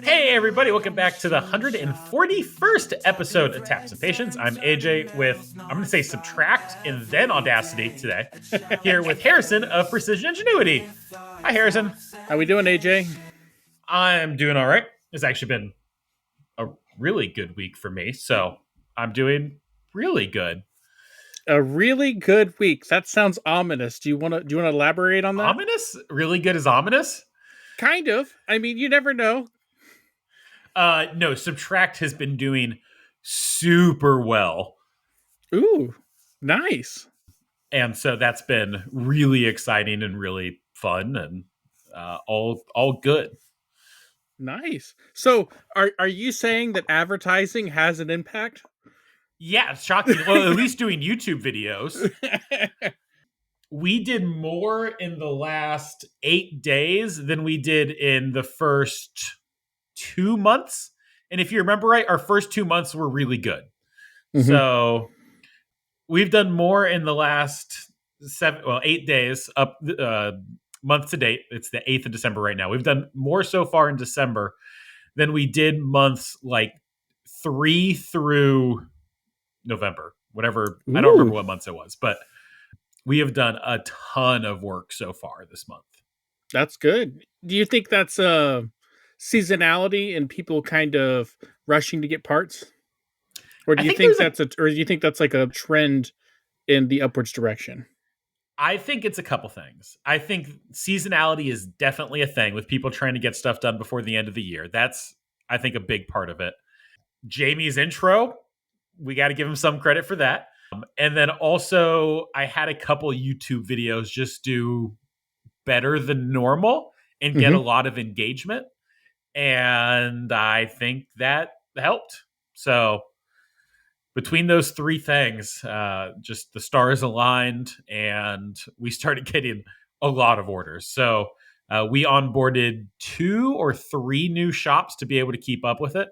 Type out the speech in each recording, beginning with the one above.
Hey everybody, welcome back to the 141st episode of Taps and Patience. I'm AJ with, I'm going to say Subtract and then Audacity today. Here with Harrison of Precision Ingenuity. Hi Harrison. How we doing, AJ? I'm doing all right. It's actually been a really good week for me, so I'm doing really good. A really good week. That sounds ominous. Do you want to elaborate on that? Ominous? Really good is ominous? Kind of. I mean, you never know. No, Subtract has been doing super well. Ooh, nice. And so that's been really exciting and really fun and all good. Nice. So, are you saying that advertising has an impact? Yeah, it's shocking. Well, at least doing YouTube videos. We did more in the last 8 days than we did in the first 2 months. And if you remember right, our first 2 months were really good. Mm-hmm. So we've done more in the last 8 days up month to date. It's the 8th of December right now. We've done more so far in December than we did months like 3 through November, whatever. I don't remember Ooh, what months it was, but we have done a ton of work so far this month. that's good. Do you think that's seasonality and people kind of rushing to get parts, or do I you think think there's a or do you think that's like a trend in the upwards direction? I think it's a couple things. I think seasonality is definitely a thing with people trying to get stuff done before the end of the year. That's, I think, a big part of it. Jamie's intro, we got to give him some credit for that. And then also, I had a couple YouTube videos just do better than normal and get a Mm-hmm. lot of engagement. And I think that helped. So between those three things, just the stars aligned and we started getting a lot of orders. So we onboarded 2 or 3 new shops to be able to keep up with it.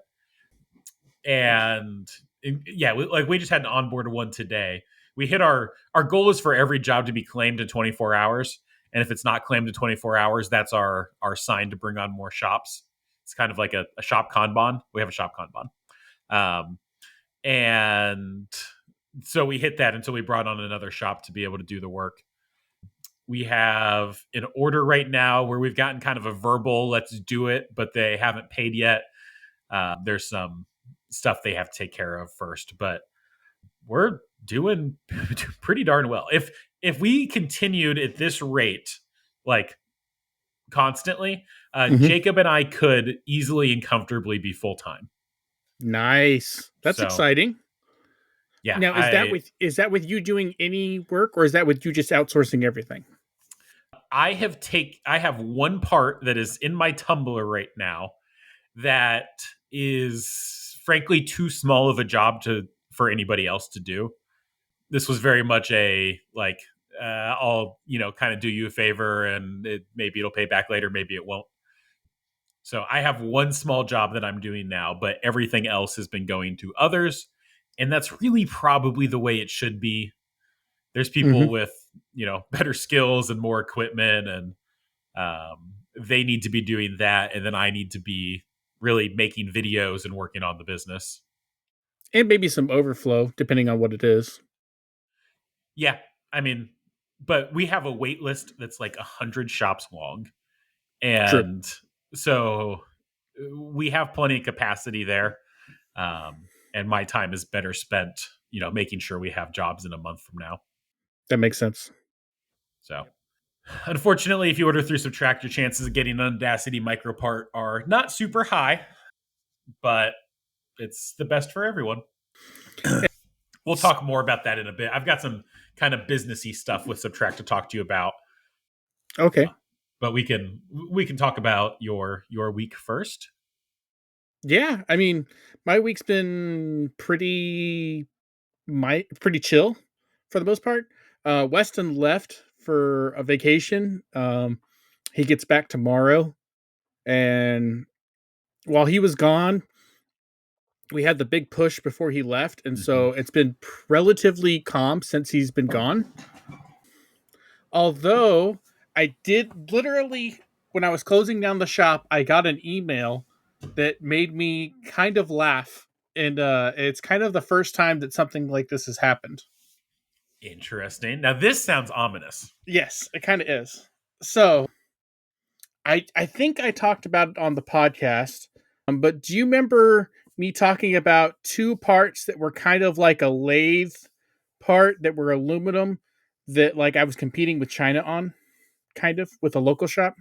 And yeah, we just had to onboard one today. We hit our goal is for every job to be claimed in 24 hours. And if it's not claimed in 24 hours, that's our sign to bring on more shops. It's kind of like a shop Kanban. We have a shop Kanban. And so we hit that until we brought on another shop to be able to do the work. We have an order right now where we've gotten kind of a verbal, let's do it, but they haven't paid yet. There's some stuff they have to take care of first, but we're doing pretty darn well. If we continued at this rate, like constantly, Mm-hmm. Jacob and I could easily and comfortably be full time. Nice. That's So exciting. yeah, Now, is that with you doing any work, or is that with you just outsourcing everything? I have one part that is in my Tumblr right now that is frankly too small of a job for anybody else to do. This was very much a like I'll kind of do you a favor and maybe it'll pay back later, maybe it won't. So I have one small job that I'm doing now, but everything else has been going to others, and that's really probably the way it should be. There's people Mm-hmm. with better skills and more equipment, and they need to be doing that, and then I need to be really making videos and working on the business. And maybe some overflow, depending on what it is. Yeah, I mean, but we have a wait list that's like 100 shops long, True. and so we have plenty of capacity there. And my time is better spent, making sure we have jobs in a month from now. That makes sense. So unfortunately, if you order through Subtract, your chances of getting an Audacity micro part are not super high, but it's the best for everyone. We'll talk more about that in a bit. I've got some kind of businessy stuff with Subtract to talk to you about. Okay. But we can talk about your week first. Yeah. I mean, my week's been pretty chill for the most part. Weston left for a vacation. He gets back tomorrow, and while he was gone, we had the big push before he left, and so it's been relatively calm since he's been gone. Although I did literally, when I was closing down the shop, I got an email that made me kind of laugh. And it's kind of the first time that something like this has happened. Interesting. Now this sounds ominous. Yes, it kind of is. So I think I talked about it on the podcast, but do you remember me talking about two parts that were kind of like a lathe part that were aluminum that like I was competing with China on, kind of with a local shop?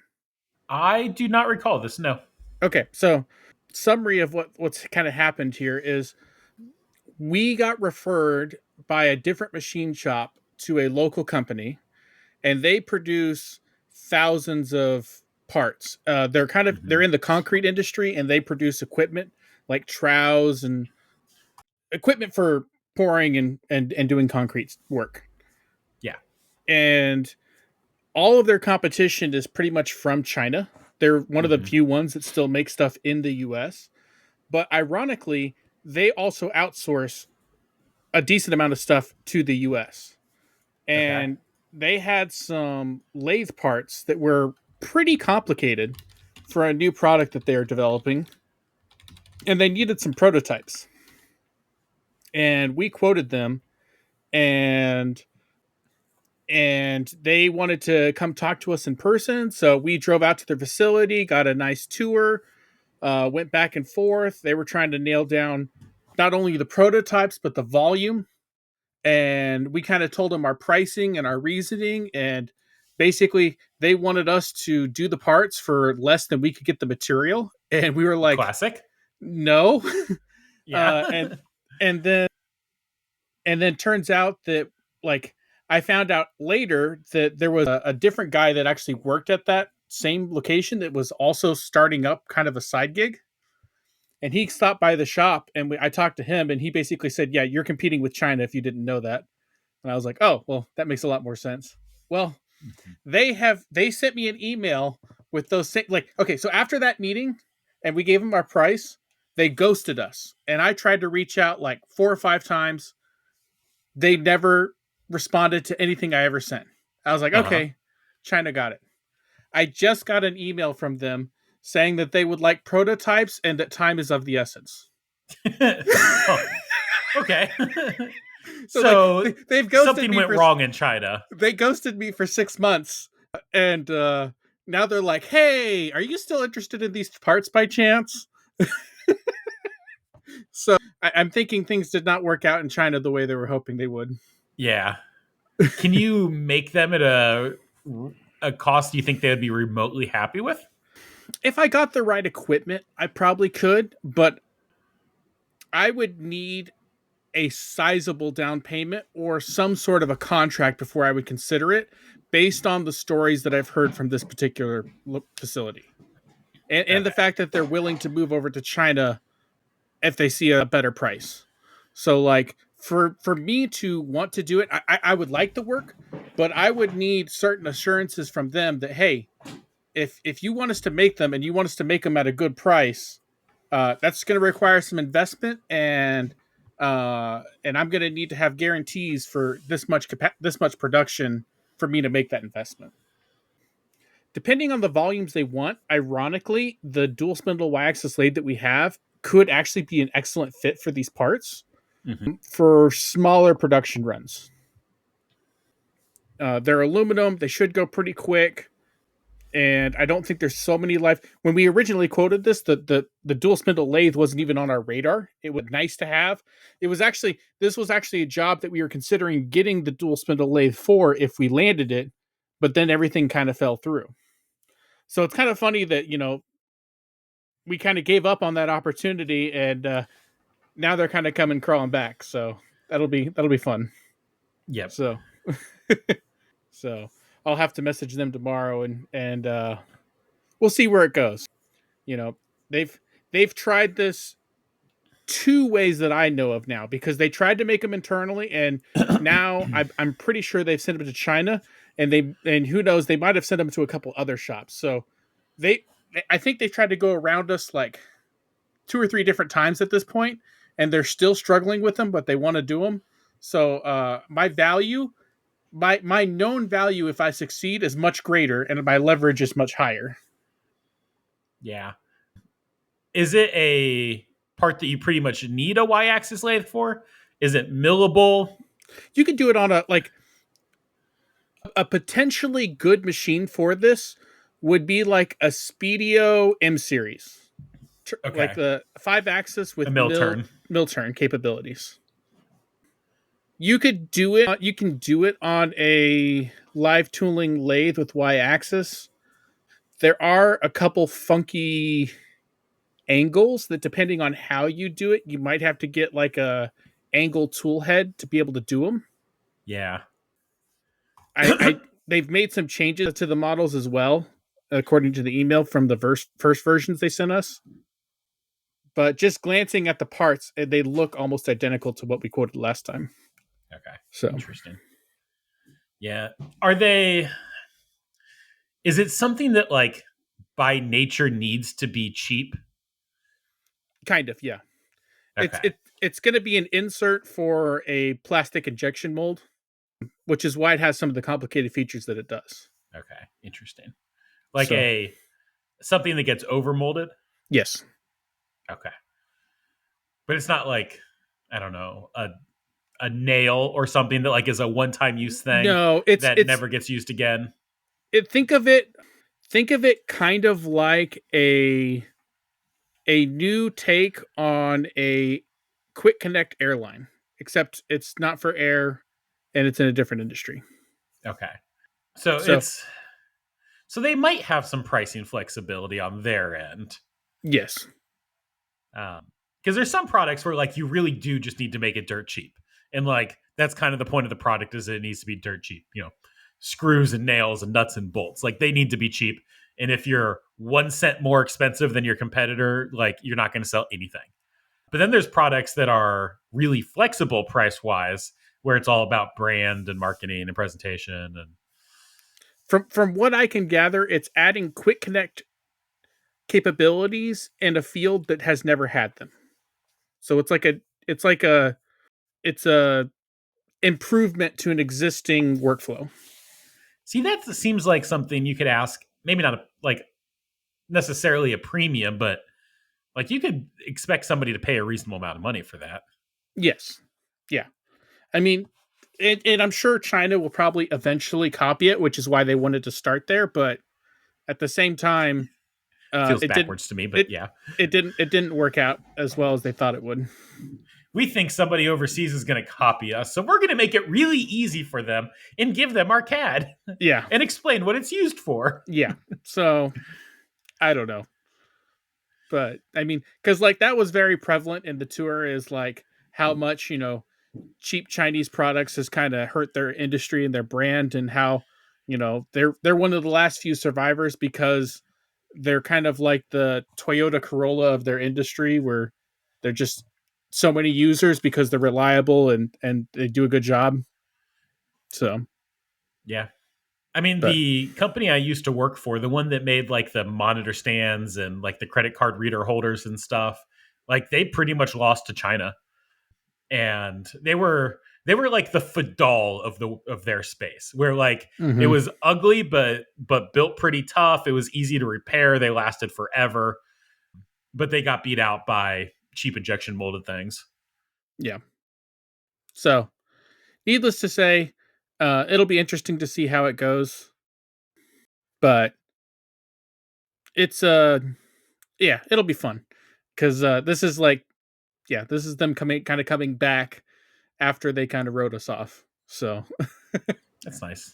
I do not recall this. No. Okay, so summary of what's kind of happened here is we got referred by a different machine shop to a local company, and they produce thousands of parts. They're Hmm. in the concrete industry, and they produce equipment like trowels and equipment for pouring and doing concrete work. Yeah. And all of their competition is pretty much from China. They're one of the Hmm. few ones that still make stuff in the US. But ironically, they also outsource a decent amount of stuff to the US. Okay. And they had some lathe parts that were pretty complicated for a new product that they are developing. And they needed some prototypes. And we quoted them, and they wanted to come talk to us in person. So we drove out to their facility, got a nice tour, went back and forth. They were trying to nail down not only the prototypes but the volume, and we kind of told them our pricing and our reasoning, and basically they wanted us to do the parts for less than we could get the material, and we were like, Classic. no. Yeah. And and then turns out that, like, I found out later that there was a different guy that actually worked at that same location that was also starting up kind of a side gig, and he stopped by the shop, and I talked to him, and he basically said, yeah, you're competing with China if you didn't know that. And I was like, oh, well, that makes a lot more sense. Well, Mhm. they sent me an email with those like, okay, so after that meeting and we gave them our price, they ghosted us. And I tried to reach out like 4 or 5 times. They never responded to anything I ever sent. I was like, Uh okay, China got it. I just got an email from them saying that they would like prototypes and that time is of the essence. huh. Oh, okay. So like So they've ghosted something me went for wrong in China. 6 months, and now they're like, "Hey, are you still interested in these parts by chance?" So I'm thinking things did not work out in China the way they were hoping they would. Yeah. Can you make them at a cost you think they would be remotely happy with? If I got the right equipment, I probably could, but I would need a sizable down payment or some sort of a contract before I would consider it, based on the stories that I've heard from this particular facility, and the Okay. fact that they're willing to move over to China if they see a better price. So like for me to want to do it, I would like the work, but I would need certain assurances from them that, hey, if you want us to make them and you want us to make them at a good price, that's going to require some investment, and I'm going to need to have guarantees for this much production for me to make that investment. Depending on the volumes they want, ironically, the dual spindle Y-axis lathe that we have could actually be an excellent fit for these parts Hmm. for smaller production runs. They're aluminum; they should go pretty quick, and I don't think there's so many life. When we originally quoted this, the dual spindle lathe wasn't even on our radar. It was nice to have. This was actually a job that we were considering getting the dual spindle lathe for if we landed it, but then everything kind of fell through. So it's kind of funny that we kind of gave up on that opportunity, and now they're kind of coming crawling back. So that'll be fun. Yep. So so I'll have to message them tomorrow, and we'll see where it goes. You know, they've they've tried this two ways that I know of now, because they tried to make them internally, and now I'm pretty sure they've sent them to China, and who knows, they might have sent them to a couple other shops. So they I think they tried to go around us like 2 or 3 different times at this point, and they're still struggling with them, but they want to do them. So my known value if I succeed is much greater, and my leverage is much higher. Yeah. Is it a part that you pretty much need a y-axis lathe for? Is it millable? You could do it on a potentially good machine for this would be like a Speedio M series, like Okay, the 5-axis a with mill turn. mill turn capabilities. You could do it. You can do it on a live tooling lathe with y-axis. There are a couple funky angles that, depending on how you do it, you might have to get like a angle tool head to be able to do them. Yeah. I they've made some changes to the models as well, according to the email from the first versions they sent us. But just glancing at the parts, they look almost identical to what we quoted last time. Okay. So, Interesting. Yeah. Are they is it something that like by nature needs to be cheap? kind of, yeah. It's Okay. it it's going to be an insert for a plastic injection mold, which is why it has some of the complicated features that it does. Okay. Interesting. Like So, a something that gets overmolded? yes. Okay. But it's not like I don't know, a nail or something that like is a one-time use thing No, it's that it's never gets used again. it think of it kind of like a new take on a quick connect airline, except it's not for air and it's in a different industry. Okay. So So, it's so they might have some pricing flexibility on their end. yes. Because there's some products where like you really do just need to make it dirt cheap, and like that's kind of the point of the product is that it needs to be dirt cheap. You know, screws and nails and nuts and bolts, like they need to be cheap. And if you're 1 cent more expensive than your competitor, like you're not going to sell anything. But then there's products that are really flexible price wise, where it's all about brand and marketing and presentation. And From what I can gather, it's adding quick connect capabilities in a field that has never had them. So it's like a it's a improvement to an existing workflow. see, that seems like something you could ask. Maybe not like necessarily a premium, but like you could expect somebody to pay a reasonable amount of money for that. Yes. Yeah. I mean, and I'm sure China will probably eventually copy it, which is why they wanted to start there. But at the same time, Feels it didn't backwards to me, but it yeah. it didn't work out as well as they thought it would. We think somebody overseas is going to copy us, so we're going to make it really easy for them and give them our CAD Yeah. and explain what it's used for. Yeah. So I don't know. But I mean, because like that was very prevalent in the tour, is like how much, cheap Chinese products has kind of hurt their industry and their brand, and how, they're one of the last few survivors because they're kind of like the Toyota Corolla of their industry, where they're just so many users because they're reliable and they do a good job. So, Yeah. I mean, but the company I used to work for, the one that made like the monitor stands and like the credit card reader holders and stuff, like they pretty much lost to China. And they were like the Fadal of their space, where like it mhm, was ugly but built pretty tough. It was easy to repair. They lasted forever, but they got beat out by cheap injection molded things. yeah. So, needless to say, it'll be interesting to see how it goes. But it's yeah, it'll be fun because this is like, yeah, this is them coming back after they kind of wrote us off. So, That's nice.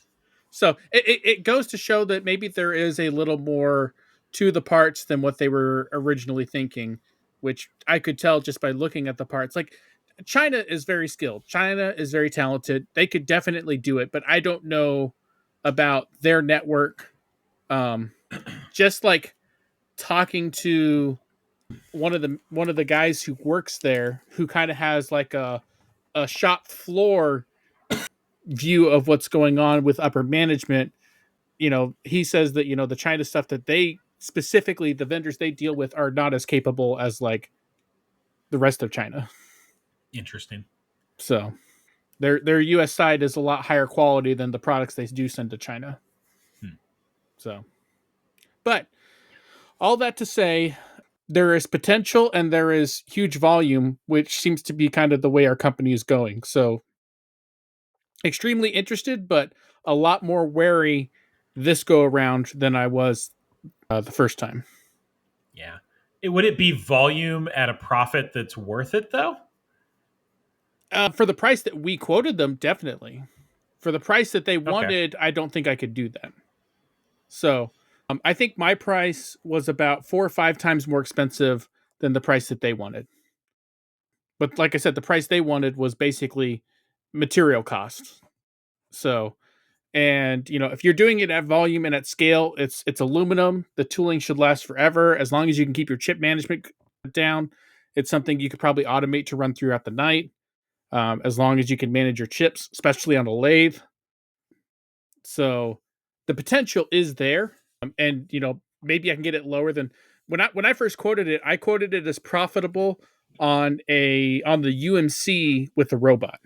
so it goes to show that maybe there is a little more to the parts than what they were originally thinking, which I could tell just by looking at the parts. Like, China is very skilled. China is very talented. They could definitely do it, but I don't know about their network. Just like talking to one of the guys who works there, who kind of has like a shop floor view of what's going on with upper management. He says that, the China stuff that they specifically, the vendors they deal with, are not as capable as like the rest of China. Interesting. So their US side is a lot higher quality than the products they do send to China. Hmm. So, but all that to say, there is potential and there is huge volume, which seems to be kind of the way our company is going. So extremely interested, but a lot more wary this go around than I was the first time. Yeah. Would it be volume at a profit that's worth it though? For the price that we quoted them, definitely. For the price that they Okay. wanted, I don't think I could do that. So I think my price was about 4 or 5 times more expensive than the price that they wanted. But like I said, the price they wanted was basically material costs. So, and if you're doing it at volume and at scale, it's aluminum. The tooling should last forever as long as you can keep your chip management down. It's something you could probably automate to run throughout the night, as long as you can manage your chips, especially on a lathe. So the potential is there, and maybe I can get it lower than when I first quoted it. I quoted it as profitable on the UMC with the robot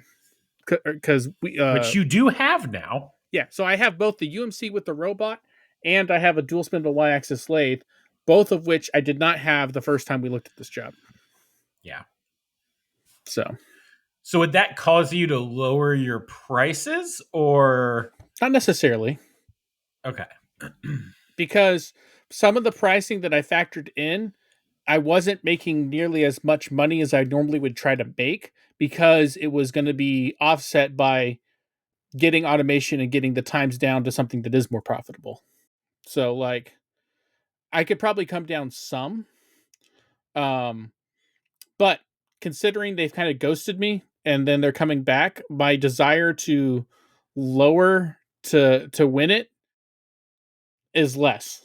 because we Which you do have now. yeah. So I have both the UMC with the robot and I have a dual spindle Y-axis lathe, both of which I did not have the first time we looked at this job. Yeah. So So would that cause you to lower your prices or not necessarily, okay. because some of the pricing that I factored in, I wasn't making nearly as much money as I normally would try to make because it was going to be offset by getting automation and getting the times down to something that is more profitable. So like I could probably come down some, um, but considering they've kind of ghosted me and then they're coming back, my desire to lower to win it is less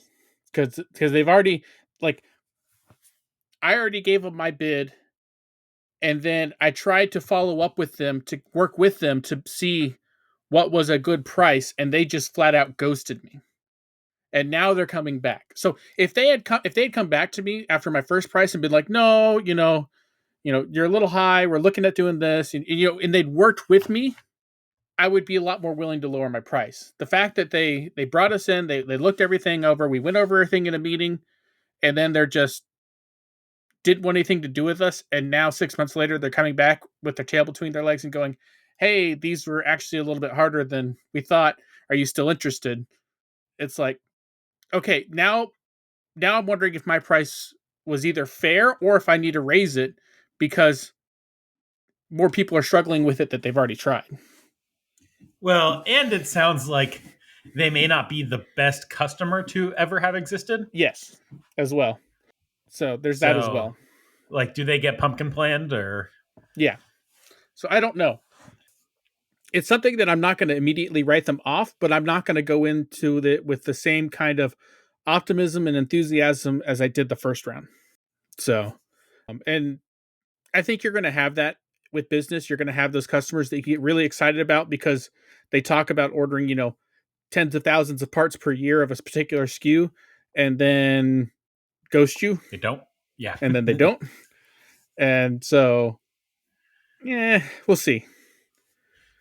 because they've already, like, I already gave them my bid, and then I tried to follow up with them to work with them to see what was a good price, and they just flat out ghosted me. And now they're coming back. So if they had come back to me after my first price and been like, no, you're a little high. We're looking at doing this, and they'd worked with me, I would be a lot more willing to lower my price. The fact that they brought us in, they looked everything over, we went over everything in a meeting, and then they're just didn't want anything to do with us. And now 6 months later, they're coming back with their tail between their legs and going, "Hey, these were actually a little bit harder than we thought. Are you still interested?" It's like, okay, now I'm wondering if my price was either fair or if I need to raise it because more people are struggling with it that they've already tried. Well, and it sounds like they may not be the best customer to ever have existed. Yes, as well. So there's that as So, well. like, do they get pumpkin planned or Yeah. So I don't know. It's something that I'm not going to immediately write them off, but I'm not going to go into it with the same kind of optimism and enthusiasm as I did the first round. So, and I think you're going to have that with business. You're going to have those customers that you get really excited about because they talk about ordering, tens of thousands of parts per year of a particular SKU and then ghost you, they don't? Yeah. and then they don't. And so, yeah, we'll see.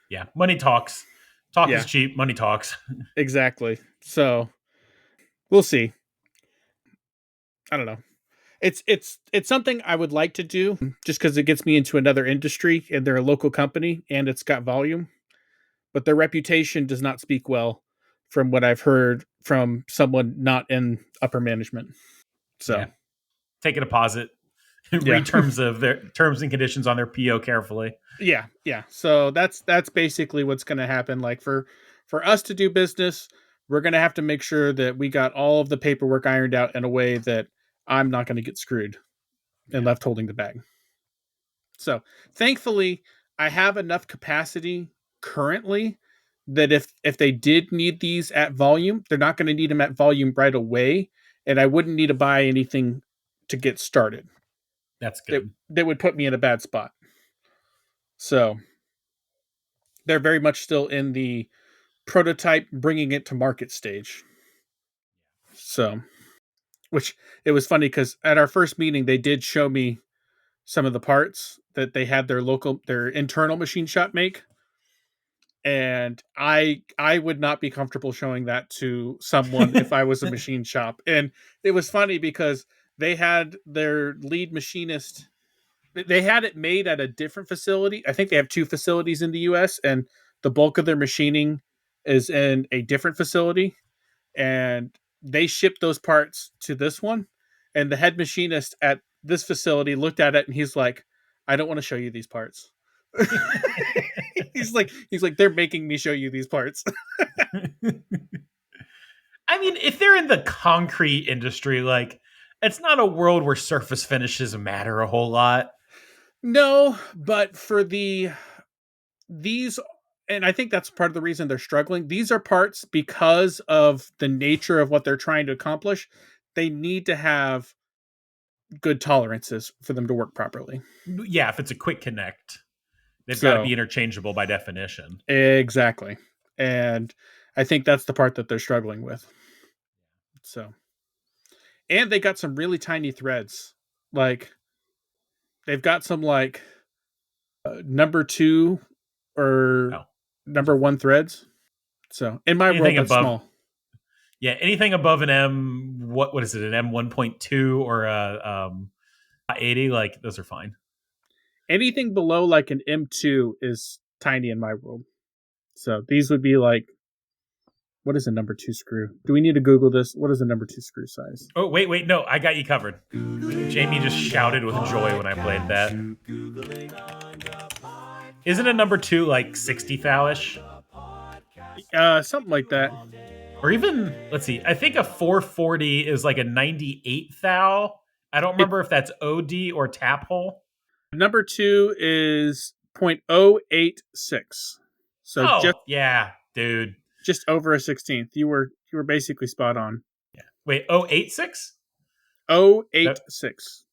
Yeah. Money talks. Talk is Yeah, cheap. Money talks. exactly. So we'll see. I don't know. It's something I would like to do just because it gets me into another industry and they're a local company and it's got volume, but their reputation does not speak well from what I've heard from someone not in upper management. Yeah. So Take a deposit. yeah, Read terms and conditions on their PO carefully. yeah. So that's basically what's going to happen. Like for us to do business, we're going to have to make sure that we got all of the paperwork ironed out in a way that I'm not going to get screwed and Yeah. left holding the bag. So thankfully, I have enough capacity currently that if they did need these at volume, they're not going to need them at volume right away, and I wouldn't need to buy anything to get started. That's That good. that would put me in a bad spot. So they're very much still in the prototype, bringing it to market stage. So, which it was funny because at our first meeting, they did show me some of the parts that they had their internal machine shop make, and I would not be comfortable showing that to someone if I was a machine shop. And it was funny because they had their lead machinist. They had it made at a different facility. I think they have two facilities in the U.S. and the bulk of their machining is in a different facility. And they shipped those parts to this one. And the head machinist at this facility looked at it and he's like, "I don't want to show you these parts." he's like, "They're making me show you these parts." I mean, if they're in the concrete industry, like it's not a world where surface finishes matter a whole lot. No, but for these, and I think that's part of the reason they're struggling. These are parts because of the nature of what they're trying to accomplish. They need to have good tolerances for them to work properly. Yeah, if it's a quick connect, they've got to So, be interchangeable by definition. exactly. And I think that's the part that they're struggling with. So, and they got some really tiny threads. Like they've got some like number 2 or Oh, number 1 threads. So, in my world anything that's above, small. yeah, anything above an M, what is it, an M 1.2 or a 80? Like those are fine. Anything below like an M2 is tiny in my world. So, these would be like, what is a number 2 screw? Do we need to Google this? What is a number 2 screw size? Oh, wait, no, I got you covered. Jamie just shouted with joy when I played that. Isn't a number 2 like 60 thou-ish? Something like that. Or even, let's see, I think a 440 is like a 98 thou. I don't It remember if that's OD or tap hole. Number 2 is 0.086. So just Oh, yeah, dude. just over a 16th. You were basically spot on. Yeah. Wait, 086? That, 086.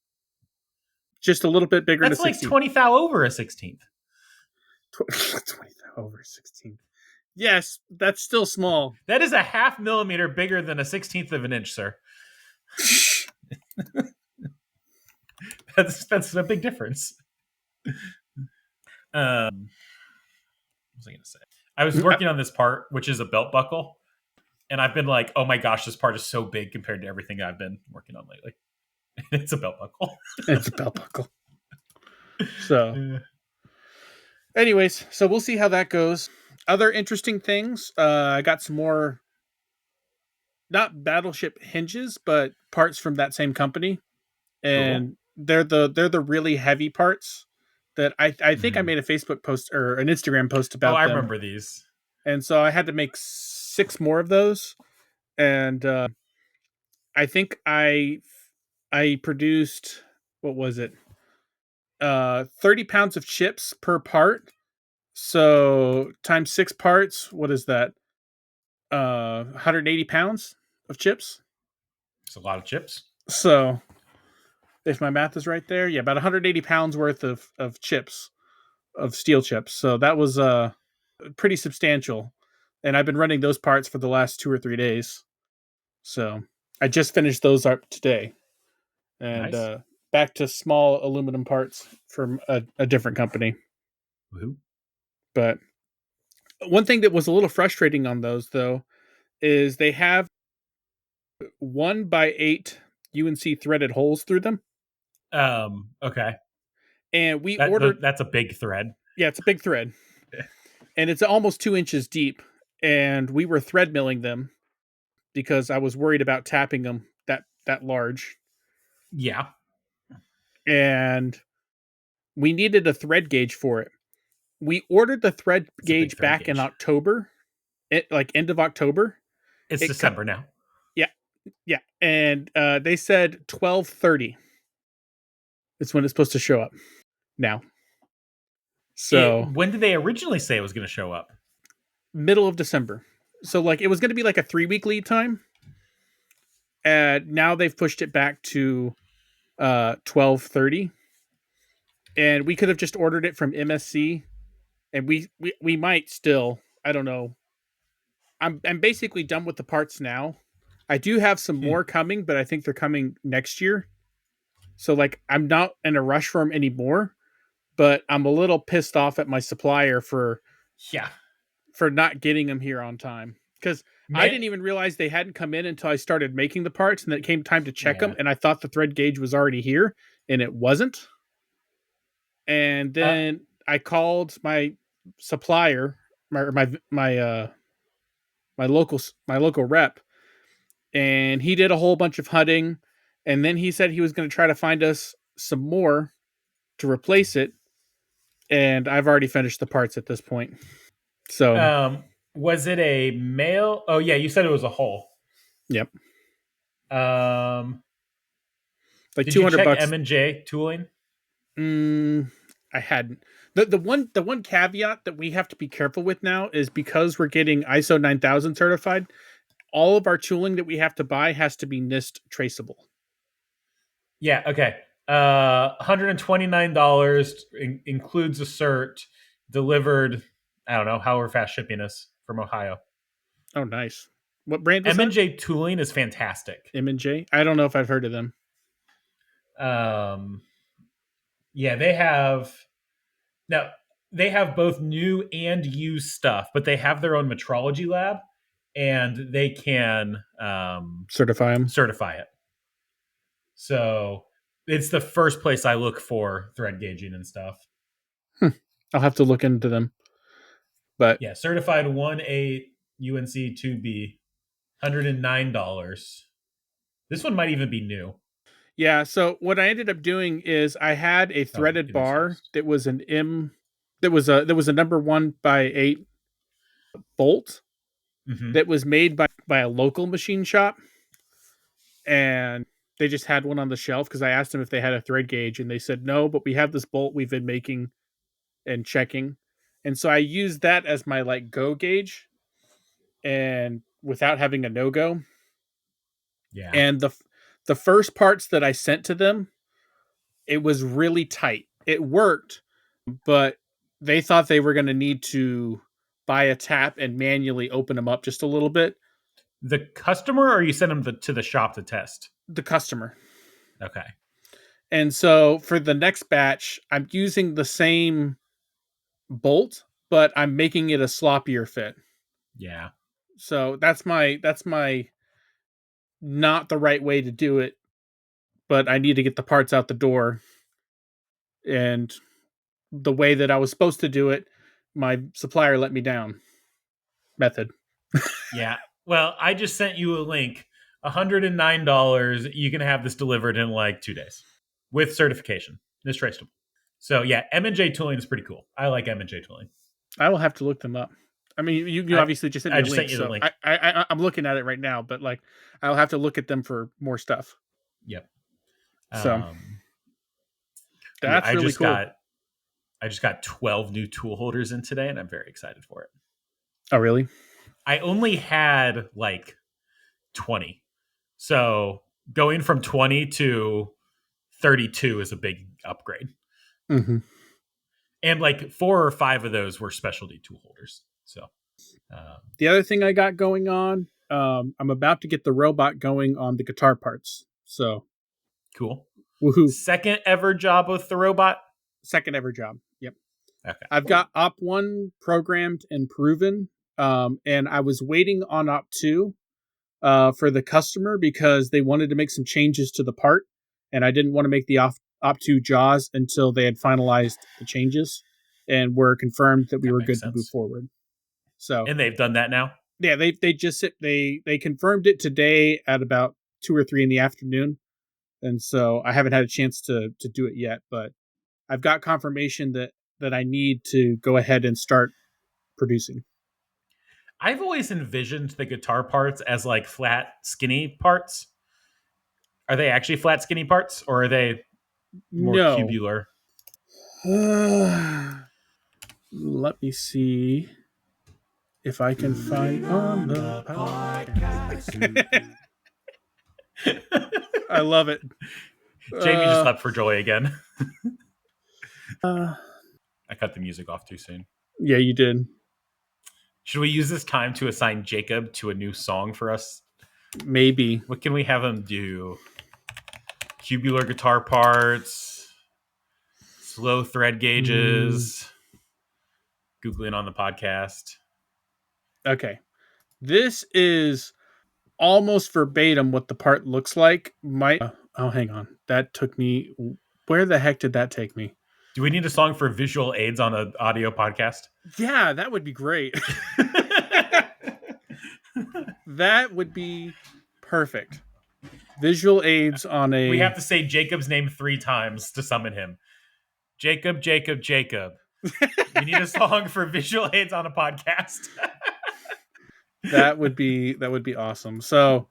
Just a little bit bigger than a that's like 16th. 20 thou over a 16th. 20 over 16th. Yes, that's still small. That is a half millimeter bigger than a 16th of an inch, sir. That's a big difference. What was I going to say? I was working on this part, which is a belt buckle, and I've been like, "Oh my gosh, this part is so big compared to everything I've been working on lately." It's a belt buckle. It's a belt buckle. So, anyways, so we'll see how that goes. Other interesting things. I got some more, not battleship hinges, but parts from that same company, Cool. and they're the really heavy parts that I think I Mm. made a Facebook post or an Instagram post Oh, about I them, remember these. and so I had to make 6 more of those, and I think I produced, what was it, 30 pounds of chips per part. So times 6 parts, what is that? 180 pounds of chips. It's a lot of chips. So if my math is right there, yeah, about 180 pounds worth of chips, of steel chips. So that was pretty substantial. And I've been running those parts for the last 2 or 3 days. So I just finished those up today. And Nice. back to small aluminum parts from a different company. Woohoo. But one thing that was a little frustrating on those, though, is they have 1x8 UNC threaded holes through them. Okay. And we ordered, That's a big thread. yeah, it's a big thread. And it's almost 2 inches deep. And we were thread milling them because I was worried about tapping them that large. Yeah. And we needed a thread gauge for it. We ordered the thread It's a big gauge thread back in gauge. October, like end of October. It's It December now. Yeah, yeah, and they said 12:30 is when it's supposed to show up. Now, so When did they originally say it was going to show up? middle of December. So like it was going to be like a 3-week lead time, and now they've pushed it back to 12:30. And we could have just ordered it from MSC, and we might still. I don't know. I'm basically done with the parts now. I do have some Hmm. more coming, but I think they're coming next year. So like I'm not in a rush for them anymore, but I'm a little pissed off at my supplier Yeah. for not getting them here on time. because I Man, didn't even realize they hadn't come in until I started making the parts, and then it came time to check them, yeah. and I thought the thread gauge was already here, and it wasn't. And Uh, then I called my supplier, my local rep, and he did a whole bunch of hunting, and then he said he was going to try to find us some more to replace it, and I've already finished the parts at this point. So, was it a male? Oh yeah, you said it was a hole. yep, Um, like did you 200 check bucks. M&J tooling? I hadn't. The one caveat that we have to be careful with now is because we're getting ISO 9000 certified, all of our tooling that we have to buy has to be NIST traceable. Yeah. Okay. $129 includes a cert delivered. I don't know, however fast shipping is from Ohio. Oh, nice. What brand was that? M&J tooling is fantastic. M&J? I don't know if I've heard of them. Um, yeah, they have now they have both new and used stuff, but they have their own metrology lab, and they can Certify them. certify it. So it's the first place I look for thread gauging and stuff. Hmm. I'll have to look into them. But Yeah, certified 1A UNC 2B, $109. This one might even be new. yeah, so what I ended up doing is I had a Oh, threaded it is bar used. that was an M that was a number 1x8 bolt Mm-hmm. that was made by a local machine shop, and they just had one on the shelf because I asked them if they had a thread gauge, and they said no, but we have this bolt we've been making and checking. And so I used that as my like go gauge and without having a no go. Yeah. And the first parts that I sent to them, it was really tight. It worked, but they thought they were going to need to buy a tap and manually open them up just a little bit. The customer, or you send them to the shop to test? The customer. Okay. And so for the next batch, I'm using the same bolt, but I'm making it a sloppier fit. Yeah. So that's my not the right way to do it, but I need to get the parts out the door. And the way that I was supposed to do it, my supplier let me down. Method. Yeah. Well, I just sent you a link. $109. You can have this delivered in like 2 days with certification. It's traceable. So yeah, M&J tooling is pretty cool. I like M&J tooling. I will have to look them up. I mean, you I obviously just sent me I a just link, sent you the so link. I'm looking at it right now. But like, I'll have to look at them for more stuff. Yep. So Um, ooh, that's really cool. I just got 12 new tool holders in today, and I'm very excited for it. Oh, really? I only had like 20. So going from 20 to 32 is a big upgrade. Mm-hmm. And like 4 or 5 of those were specialty tool holders. So, um, The other thing I got going on, I'm about to get the robot going on the guitar parts. So cool. woohoo! Second ever job with the robot. Second ever job. Yep. Okay. I've got Op1 programmed and proven, and I was waiting on Op2 for the customer because they wanted to make some changes to the part, and I didn't want to make the Op2 jaws until they had finalized the changes and were confirmed that we That were makes good to move sense. forward. So And they've done that now. yeah, they just they confirmed it today at about 2 or 3 in the afternoon, and so I haven't had a chance to do it yet, but I've got confirmation that I need to go ahead and start producing. I've always envisioned the guitar parts as like flat, skinny parts. Are they actually flat, skinny parts, or are they more No. cubular? Let me see if I can find on the podcast. I love it. Jamie just Uh, leapt for joy again. uh, I cut the music off too soon. yeah, you did. Should we use this time to assign Jacob to a new song for us? Maybe. What can we have him do? Cubular guitar parts, slow thread Mm, gauges, Googling on the podcast. okay. This is almost verbatim what the part looks like. Oh, hang on. That took me. Where the heck did that take me? Do we need a song for visual aids on an audio podcast? Yeah, that would be great. That would be perfect. Visual aids on We a. have to say Jacob's name 3 times to summon him. Jacob, Jacob, Jacob. We need a song for visual aids on a podcast. That would be awesome. So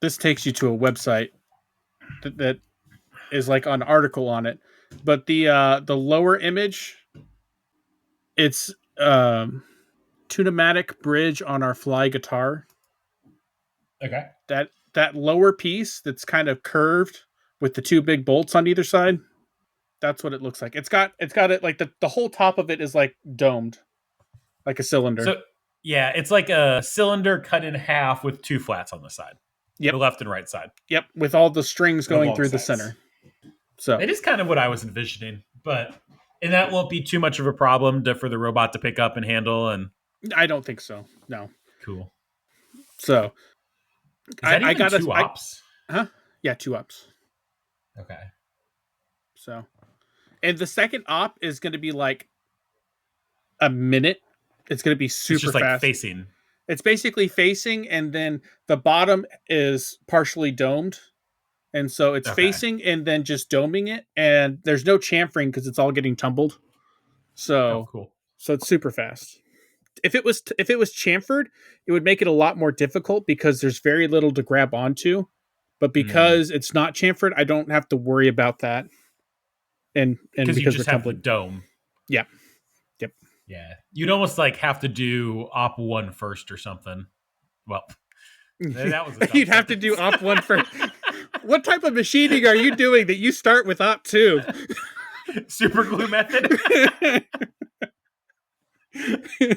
this takes you to a website that is like an article on it, but the lower image, it's tunematic bridge on our fly guitar. Okay. That lower piece that's kind of curved with the 2 big bolts on either side. That's what it looks like. It's got it like the whole top of it is like domed, like a cylinder. So, yeah, it's like a cylinder cut in half with 2 flats on the side, the Yep, left and right side, yep, with all the strings no going long through the sides. center. So It is kind of what I was envisioning, and that won't be too much of a problem for the robot to pick up and handle. And I don't think so. No. cool. So Is that I even got us. 2 ops? Huh? Yeah, 2 ups. Okay. So, and the second op is going to be like a minute. It's going to be It's super just like fast. facing. It's basically facing, and then the bottom is partially domed. And so it's Okay. facing and then just doming it. And there's no chamfering because it's all getting tumbled. Oh, So, cool. it's super fast. If it was chamfered, it would make it a lot more difficult because there's very little to grab onto. But Mm. because it's not chamfered, I don't have to worry about that. And Because you because we're just have the tumbling, dome. yeah, yep. Yeah. You'd almost like have to do op 1 first or something. Well, that was a dumb You'd have to do sentence. op 1 first. What type of machining are you doing that you start with op 2? Super glue method.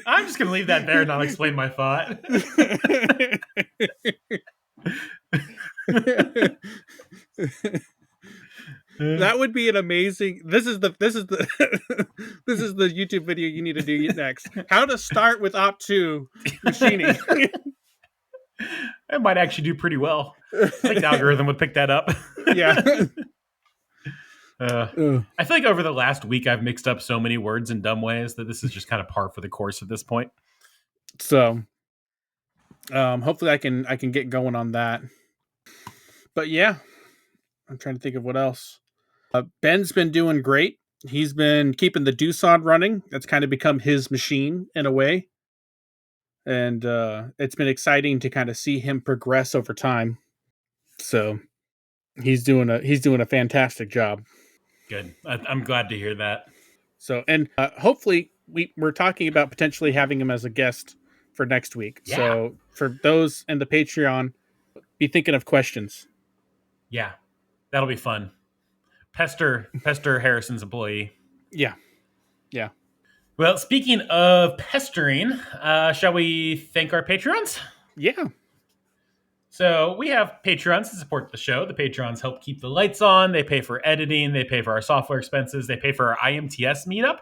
I'm just going to leave that there and not explain my thought. That would be an amazing. This is the this is the YouTube video you need to do next. How to start with op 2 machining. It might actually do pretty well. I think the algorithm would pick that up. Yeah. I feel like over the last week I've mixed up so many words in dumb ways that this is just kind of par for the course at this point. So, hopefully I can get going on that. But yeah, I'm trying to think of what else. Ben's been doing great. He's been keeping the Doosan running. That's kind of become his machine in a way. And it's been exciting to kind of see him progress over time. So he's doing a fantastic job. Good. I'm glad to hear that. So and hopefully we're talking about potentially having him as a guest for next week. Yeah. So for those in the Patreon, be thinking of questions. Yeah. That'll be fun. Pester Harrison's employee. Yeah. Well, speaking of pestering, shall we thank our Patreons? Yeah. So we have Patreons to support the show. The Patreons help keep the lights on. They pay for editing. They pay for our software expenses. They pay for our IMTS meetup.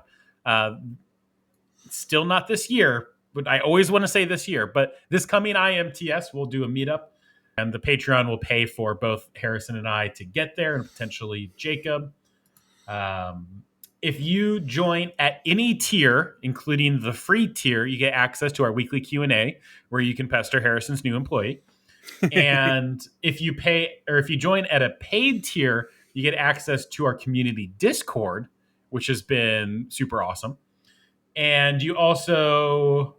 Still not this year, but I always want to say this year. But this coming IMTS, we'll do a meetup. And the Patreon will pay for both Harrison and I to get there, and potentially Jacob. If you join at any tier, including the free tier, you get access to our weekly Q&A, where you can pester Harrison's new employee. And if you join at a paid tier, you get access to our community Discord, which has been super awesome. And you also,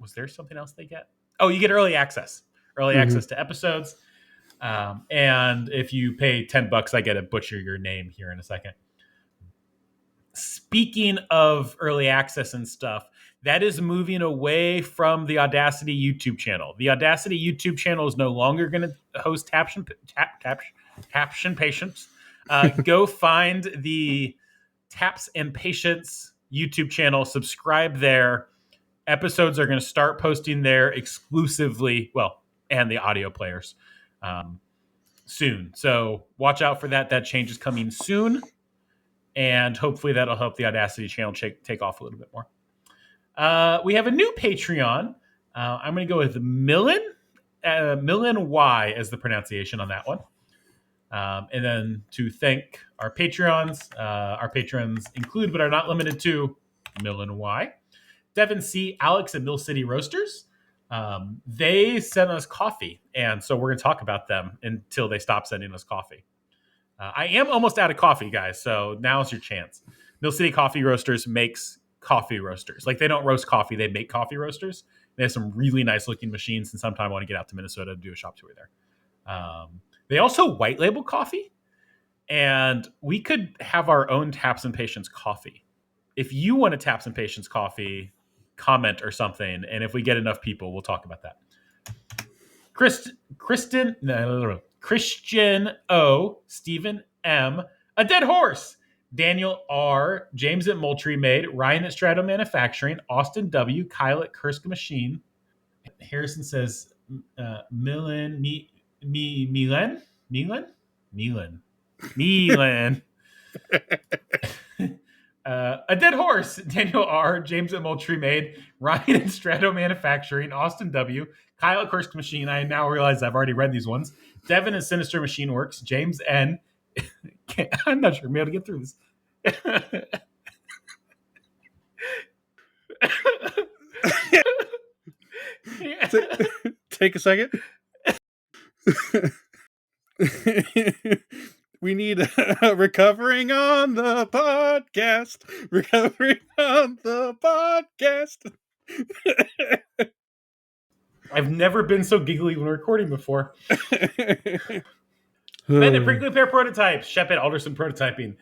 was there something else they get? Oh, you get early access to episodes. And if you pay $10, I get to butcher your name here in a second. Speaking of early access and stuff, that is moving away from the Audacity YouTube channel. The Audacity YouTube channel is no longer going to host Caption Patience. Go find the Taps and Patience YouTube channel. Subscribe there. Episodes are going to start posting there exclusively, and the audio players soon. So watch out for that. That change is coming soon. And hopefully that'll help the Audacity channel take off a little bit more. We have a new Patreon. I'm going to go with Millen Y as the pronunciation on that one. And then to thank our patrons include but are not limited to Millen Y, Devin C, Alex at Mill City Roasters. They sent us coffee, and so we're going to talk about them until they stop sending us coffee. I am almost out of coffee, guys, so now's your chance. Mill City Coffee Roasters makes coffee roasters. Like, they don't roast coffee, they make coffee roasters. They have some really nice looking machines, and sometime I want to get out to Minnesota to do a shop tour there. They also white label coffee, and we could have our own Taps and Patience coffee. If you want a Taps and Patience coffee, comment or something, and if we get enough people, we'll talk about that. Christian O, Stephen M, A Dead Horse, Daniel R, James at Moultrie Made, Ryan at Strato Manufacturing, Austin W, Kyle at Kurska Machine. Harrison says Milan, Milan. A Dead Horse, Daniel R, James at Moultrie Made, Ryan at Strato Manufacturing, Austin W, Kyle at Kursk Machine. I now realize I've already read these ones. Devin at Sinister Machine Works, James N. I'm not sure I'm able to get through this. Take a second. We need recovering on the podcast. Recovering on the podcast. I've never been so giggly when recording before. Ben the Prickly Pear Prototypes, Shep at Alderson Prototyping.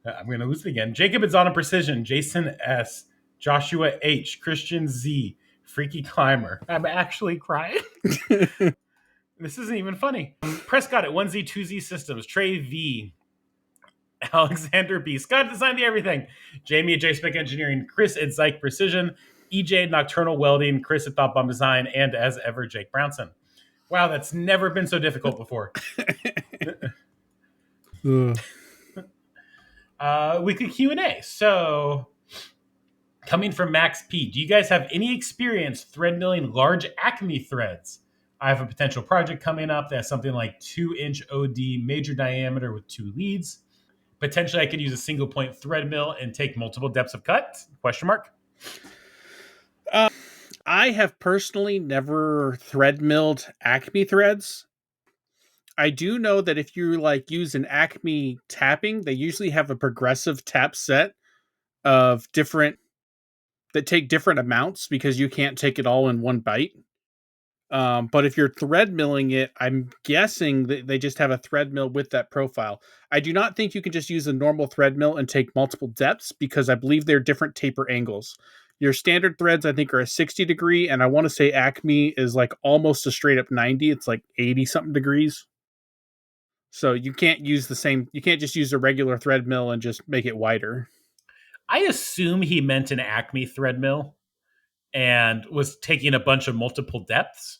I'm going to lose it again. Jacob at Zona Precision, Jason S, Joshua H, Christian Z, Freaky Climber. I'm actually crying. This isn't even funny. Prescott at 1Z, 2Z Systems, Trey V, Alexander B, Scott Designed the Everything, Jamie at JSpec Engineering, Chris at Zyke Precision, EJ at Nocturnal Welding, Chris at Thought Bomb Design, and as ever, Jake Brownson. Wow, that's never been so difficult before. Weekly Q&A. So, coming from Max P, do you guys have any experience thread milling large Acme threads? I have a potential project coming up that's something like 2-inch OD major diameter with 2 leads. Potentially, I could use a single point thread mill and take multiple depths of cut? Question mark. I have personally never thread milled Acme threads. I do know that if you like use an Acme tapping, they usually have a progressive tap set of different that take different amounts because you can't take it all in one bite. But if you're thread milling it, I'm guessing that they just have a thread mill with that profile. I do not think you can just use a normal thread mill and take multiple depths because I believe they're different taper angles. Your standard threads, I think, are a 60 degree, and I want to say Acme is like almost a straight up 90. It's like 80 something degrees. So you can't use the same, you can't just use a regular thread mill and just make it wider. I assume he meant an Acme thread mill and was taking a bunch of multiple depths.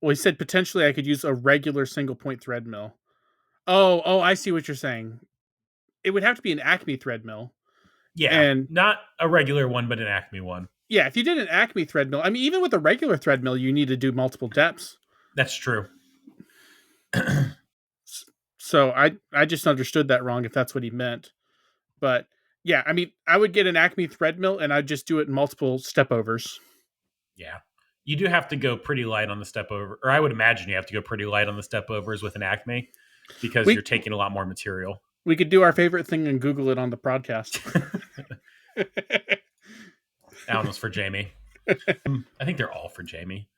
Well, he said potentially I could use a regular single point thread mill. Oh, I see what you're saying. It would have to be an Acme thread mill. Yeah, And not a regular one, but an Acme one. yeah, if you did an Acme thread mill, I mean, even with a regular thread mill, you need to do multiple depths. That's true. So I just understood that wrong if that's what he meant. But yeah, I mean, I would get an Acme thread mill and I'd just do it in multiple step overs. Yeah. You do have to go pretty light on the step over, or I would imagine you have to go pretty light on the step overs with an Acme because you're taking a lot more material. We could do our favorite thing and Google it on the podcast. That one was for Jamie. I think they're all for Jamie.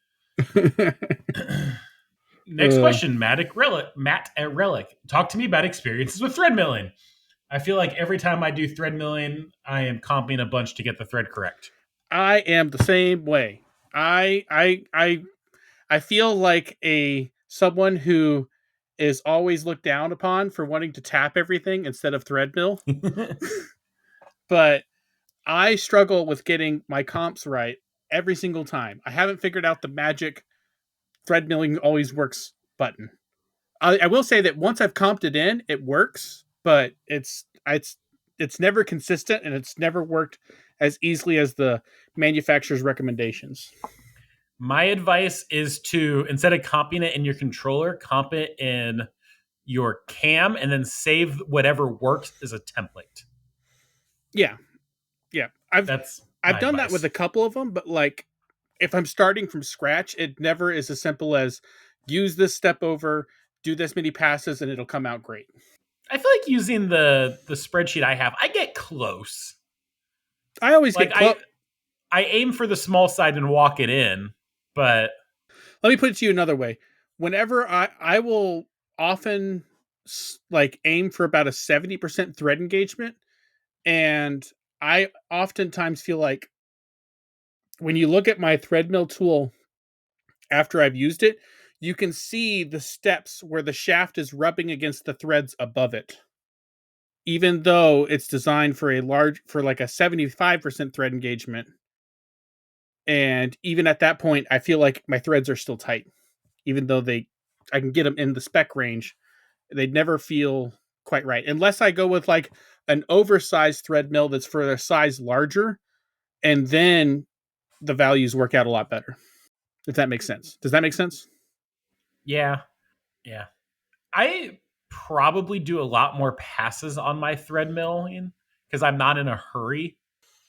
Next question, Matt at Relic. Talk to me about experiences with thread milling. I feel like every time I do thread milling, I am comping a bunch to get the thread correct. I am the same way. I feel like someone who is always looked down upon for wanting to tap everything instead of thread mill. But I struggle with getting my comps right every single time. I haven't figured out the magic thread milling always works button. I will say that once I've comped it in, it works, but it's never consistent and it's never worked as easily as the manufacturer's recommendations. My advice is to, instead of comping it in your controller, comp it in your cam and then save whatever works as a template. Yeah, yeah. That's I've my done that with advice. a couple of them, but like if I'm starting from scratch, it never is as simple as use this step over, do this many passes, and it'll come out great. I feel like using the spreadsheet I have, I get close. I always Like get close. I aim for the small side and walk it in, but Let me put it to you another way. Whenever I will often like aim for about a 70% thread engagement, and I oftentimes feel like when you look at my thread mill tool after I've used it, you can see the steps where the shaft is rubbing against the threads above it. Even though it's designed for like a 75% thread engagement, and even at that point I feel like my threads are still tight, even though they I can get them in the spec range, they'd never feel quite right unless I go with like an oversized thread mill that's for a size larger, and then the values work out a lot better. If that makes sense. Does that make sense? yeah, yeah. I probably do a lot more passes on my thread milling because I'm not in a hurry.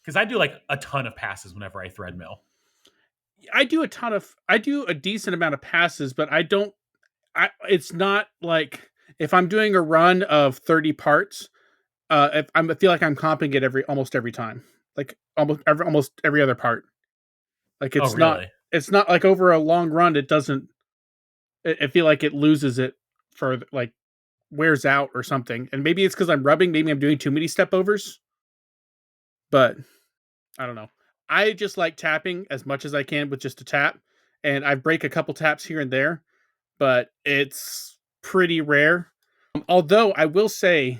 Because I do like a ton of passes whenever I thread mill. I do a decent amount of passes, but I don't it's not like if I'm doing a run of 30 parts, if I feel like I'm comping it almost every time. Like almost every other part. Like Oh, really? it's not like over a long run it doesn't I feel like it loses it for like wears out or something. And maybe it's because I'm rubbing, maybe I'm doing too many step overs, but I don't know. I just like tapping as much as I can with just a tap. And I break a couple taps here and there, but it's pretty rare. Although I will say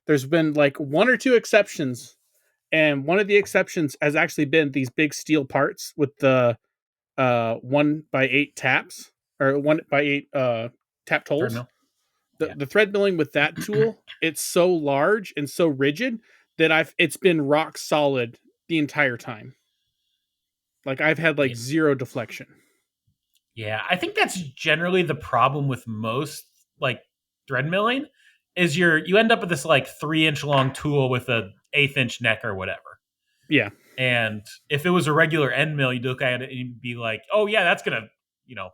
there's been like one or two exceptions, and one of the exceptions has actually been these big steel parts with the 1x8 taps or 1x8 tap Thread tolls. mill? Yeah. The thread milling with that tool, it's so large and so rigid that I've it's been rock solid the entire time. Like I've had like Yeah. zero deflection. Yeah, I think that's generally the problem with most like thread milling is you end up with this like 3 inch long tool with a eighth inch neck or whatever. Yeah. And if it was a regular end mill, you'd look at it and you'd be like, oh yeah, that's gonna, you know,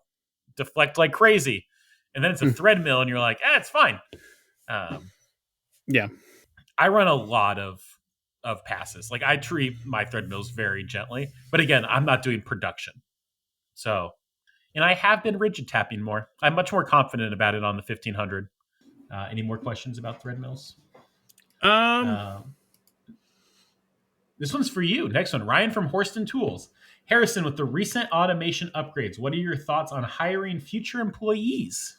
deflect like crazy. And then it's a Hmm. thread mill and you're like, it's fine. Um, Yeah. I run a lot of passes. Like I treat my thread mills very gently. But again, I'm not doing production. So and I have been rigid tapping more. I'm much more confident about it on the 1500. Any more questions about thread mills? Um Um, this one's for you. Next one, Ryan from Horston Tools. Harrison, with the recent automation upgrades, what are your thoughts on hiring future employees?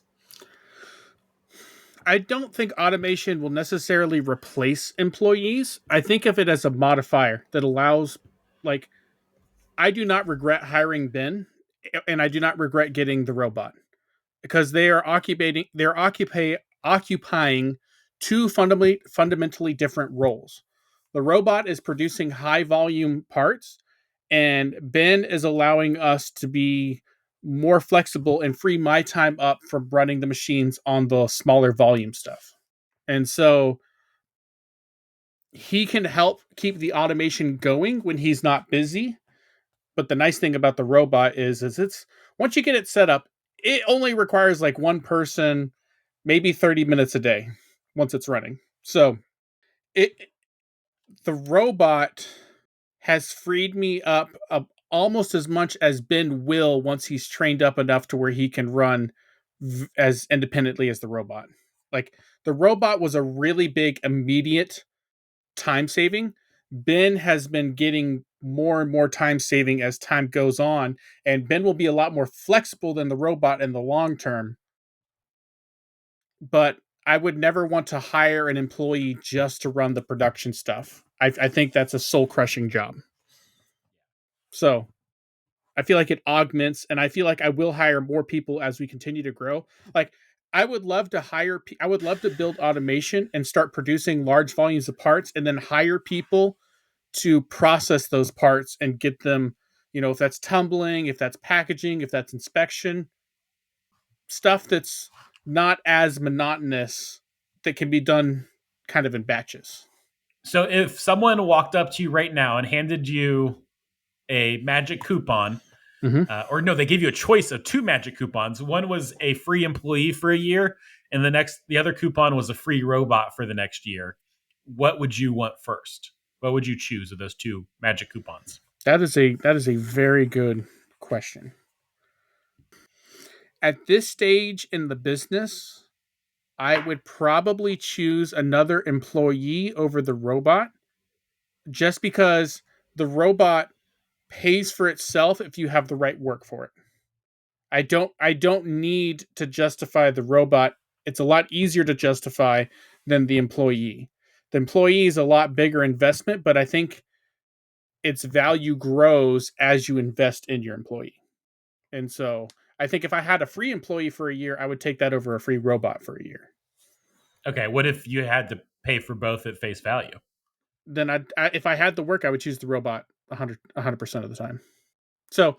I don't think automation will necessarily replace employees. I think of it as a modifier that allows like I do not regret hiring Ben, and I do not regret getting the robot because occupying two fundamentally different roles. The robot is producing high volume parts, and Ben is allowing us to be more flexible and free my time up from running the machines on the smaller volume stuff. And so he can help keep the automation going when he's not busy. But the nice thing about the robot is it's once you get it set up, it only requires like one person, maybe 30 minutes a day once it's running. So it the robot has freed me up almost as much as Ben will once he's trained up enough to where he can run as independently as the robot. Like the robot was a really big immediate time saving. Ben has been getting more and more time saving as time goes on, and Ben will be a lot more flexible than the robot in the long term. But I would never want to hire an employee just to run the production stuff. I think that's a soul crushing job. So I feel like it augments, and I feel like I will hire more people as we continue to grow. Like I would love to I would love to build automation and start producing large volumes of parts, and then hire people to process those parts and get them, if that's tumbling, if that's packaging, if that's inspection, stuff that's not as monotonous, that can be done kind of in batches. So if someone walked up to you right now and handed you a magic coupon, Mm-hmm. or no, they gave you a choice of two magic coupons. One was a free employee for a year, and the other coupon was a free robot for the next year. What would you want first? What would you choose of those two magic coupons? That is a very good question. At this stage in the business, I would probably choose another employee over the robot, just because the robot pays for itself if you have the right work for it. I don't need to justify the robot. It's a lot easier to justify than the employee. The employee is a lot bigger investment, but I think its value grows as you invest in your employee. And so I think if I had a free employee for a year, I would take that over a free robot for a year. Okay, what if you had to pay for both at face value? Then if I had the work, I would choose the robot 100% of the time. So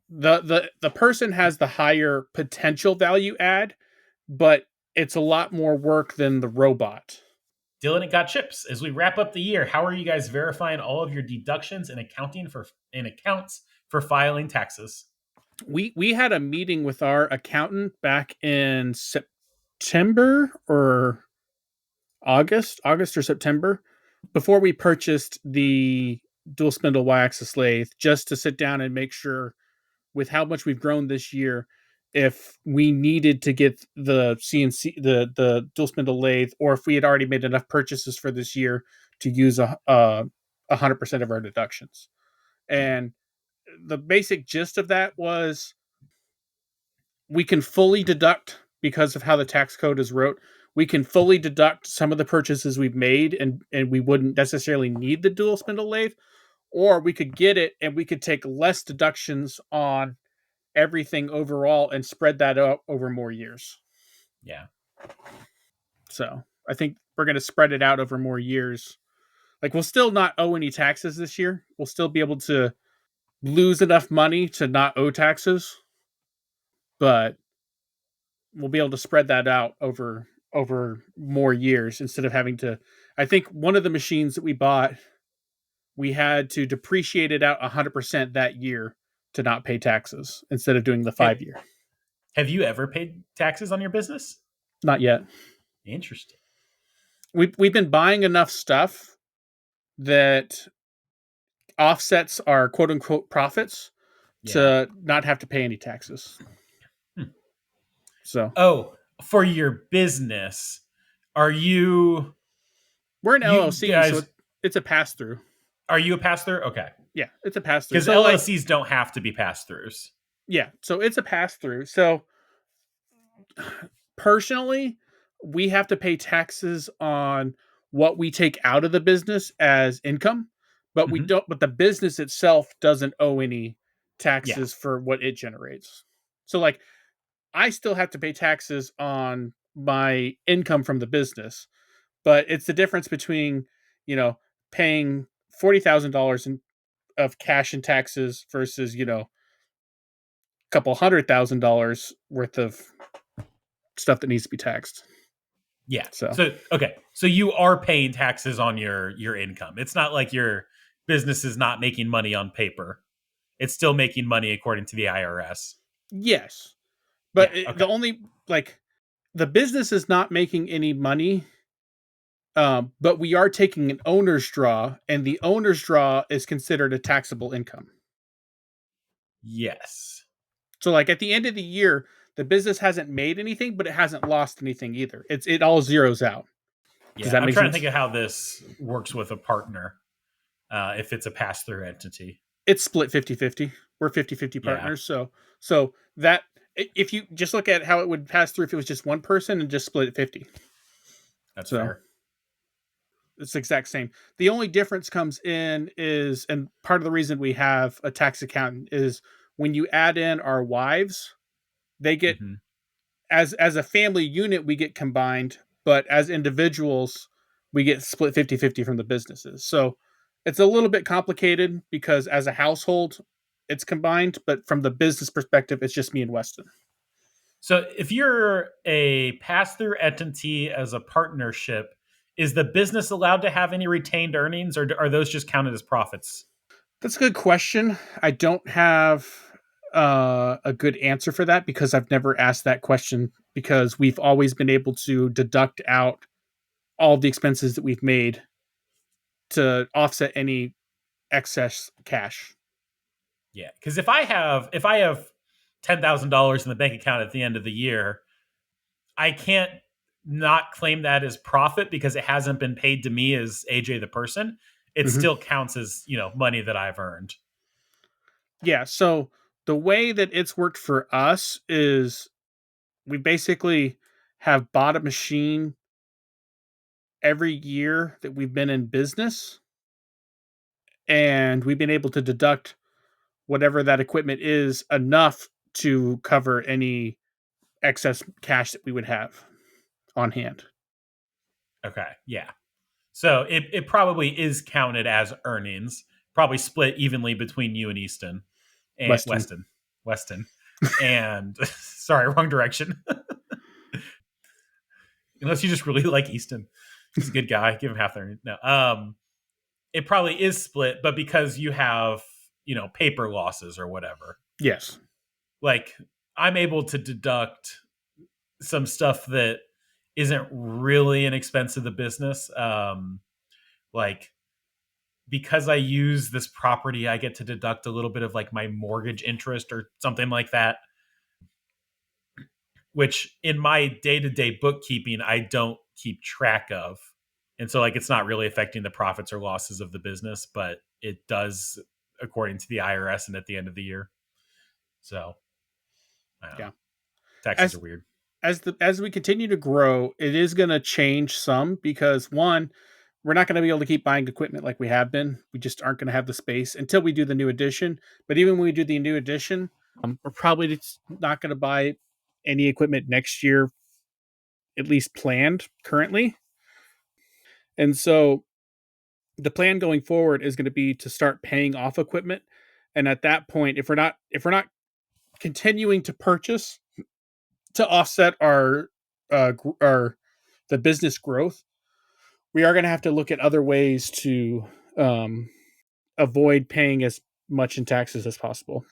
the person has the higher potential value add, but it's a lot more work than the robot. Dylan, it got chips. As we wrap up the year, how are you guys verifying all of your deductions and accounts for filing taxes? We had a meeting with our accountant back in September or August or September, before we purchased the dual spindle y-axis lathe, just to sit down and make sure, with how much we've grown this year, if we needed to get the CNC, the dual spindle lathe, or if we had already made enough purchases for this year to use 100% of our deductions. And the basic gist of that was, we can fully deduct, because of how the tax code is wrote, we can fully deduct some of the purchases we've made, and we wouldn't necessarily need the dual spindle lathe, or we could get it and we could take less deductions on everything overall and spread that out over more years. Yeah. So I think we're going to spread it out over more years. Like, we'll still not owe any taxes this year. We'll still be able to lose enough money to not owe taxes, but we'll be able to spread that out over more years, instead of having to. I think one of the machines that we bought, we had to depreciate it out 100% that year to not pay taxes, instead of doing the Have, 5 year. have you ever paid taxes on your business? Not yet. Interesting. We've been buying enough stuff that offsets our quote unquote profits Yeah. to not have to pay any taxes. Hmm. So Oh, for your business, are we're an you LLC, so guys it's a pass through. are you a pass through? Okay, Yeah, it's a pass through. because So, like, LLCs don't have to be pass throughs. yeah, so it's a pass through. So personally, we have to pay taxes on what we take out of the business as income, but we Hmm. don't. But the business itself doesn't owe any Yeah, taxes for what it generates. So, like, I still have to pay taxes on my income from the business, but it's the difference between, you know, paying $40,000 of cash in taxes versus, a couple $100,000 worth of stuff that needs to be taxed. yeah. So So okay, so you are paying taxes on your income. It's not like your business is not making money on paper. It's still making money according to the IRS. yes, but Yeah. Okay. the only, like, the business is not making any money. But we are taking an owner's draw, and the owner's draw is considered a taxable income. Yes. So, like, at the end of the year, the business hasn't made anything, but it hasn't lost anything either. It all zeroes out. Does Yeah. that I'm make trying to think sense? of how this works with a partner. If it's a pass through entity. It's split 50-50. We're 50-50 Yeah, partners. So that, if you just look at how it would pass through if it was just one person and just split it 50. that's So fair. it's the exact same. The only difference comes in is, and part of the reason we have a tax accountant is, when you add in our wives, they get, Hmm. as a family unit, we get combined, but as individuals, we get split 50-50 from the businesses. So it's a little bit complicated because as a household, it's combined, but from the business perspective, it's just me and Weston. So if you're a pass through entity as a partnership, is the business allowed to have any retained earnings, or are those just counted as profits? That's a good question. I don't have a good answer for that because I've never asked that question because we've always been able to deduct out all of the expenses that we've made to offset any excess cash. Yeah, because if I have $10,000 in the bank account at the end of the year, I can't not claim that as profit because it hasn't been paid to me as AJ the person. It Mhm. still counts as money that I've earned. Yeah. So the way that it's worked for us is we basically have bought a machine every year that we've been in business, and we've been able to deduct whatever that equipment is enough to cover any excess cash that we would have on hand. Okay, yeah. So it probably is counted as earnings, probably split evenly between you and Easton and Weston. Weston, and sorry, wrong direction. Unless you just really like Easton, he's a good guy. Give him half their no. It probably is split, but because you have paper losses or whatever, Yes. like I'm able to deduct some stuff that isn't really an expense of the business. Like because I use this property, I get to deduct a little bit of like my mortgage interest or something like that, which in my day to day bookkeeping, I don't keep track of. And so, like, it's not really affecting the profits or losses of the business, but it does according to the IRS and at the end of the year. So, I don't know. Yeah. Taxes are As weird. as we continue to grow, it is going to change some because one, we're not going to be able to keep buying equipment like we have been. We just aren't going to have the space until we do the new edition. But even when we do the new edition, we're probably just not going to buy any equipment next year, at least planned currently. And so the plan going forward is going to be to start paying off equipment. And at that point, if we're not continuing to purchase to offset our the business growth, we are going to have to look at other ways to um, avoid paying as much in taxes as possible.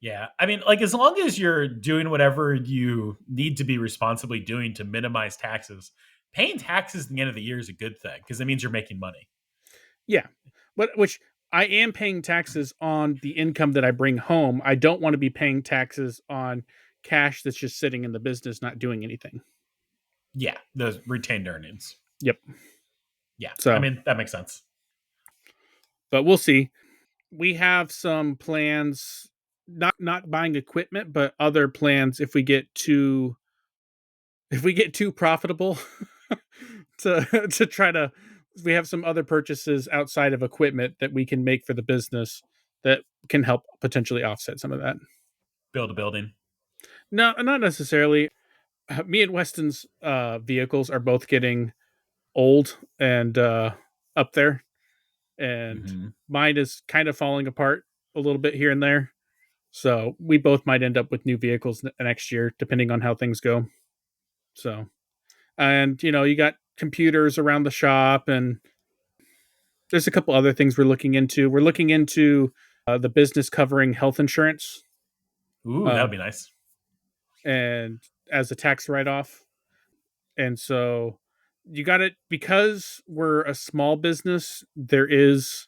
Yeah. I mean, like, as long as you're doing whatever you need to be responsibly doing to minimize taxes, paying taxes at the end of the year is a good thing because it means you're making money. Yeah, but which I am paying taxes on the income that I bring home. I don't want to be paying taxes on cash that's just sitting in the business not doing anything. Yeah. Those retained earnings. Yep. Yeah. I So, mean, that makes sense. but we'll see. We have some plans, not buying equipment, but other plans if we get too profitable to to try to we have some other purchases outside of equipment that we can make for the business that can help potentially offset some of that. Build a building. No, not necessarily. Me and Weston's vehicles are both getting old and up there, and Hmm. mine is kind of falling apart a little bit here and there. So we both might end up with new vehicles next year, depending on how things go. So, and you got computers around the shop, and there's a couple other things we're looking into. We're looking into the business covering health insurance, Ooh, that would um, be nice. and as a tax write off. And so you got it because we're a small business. There is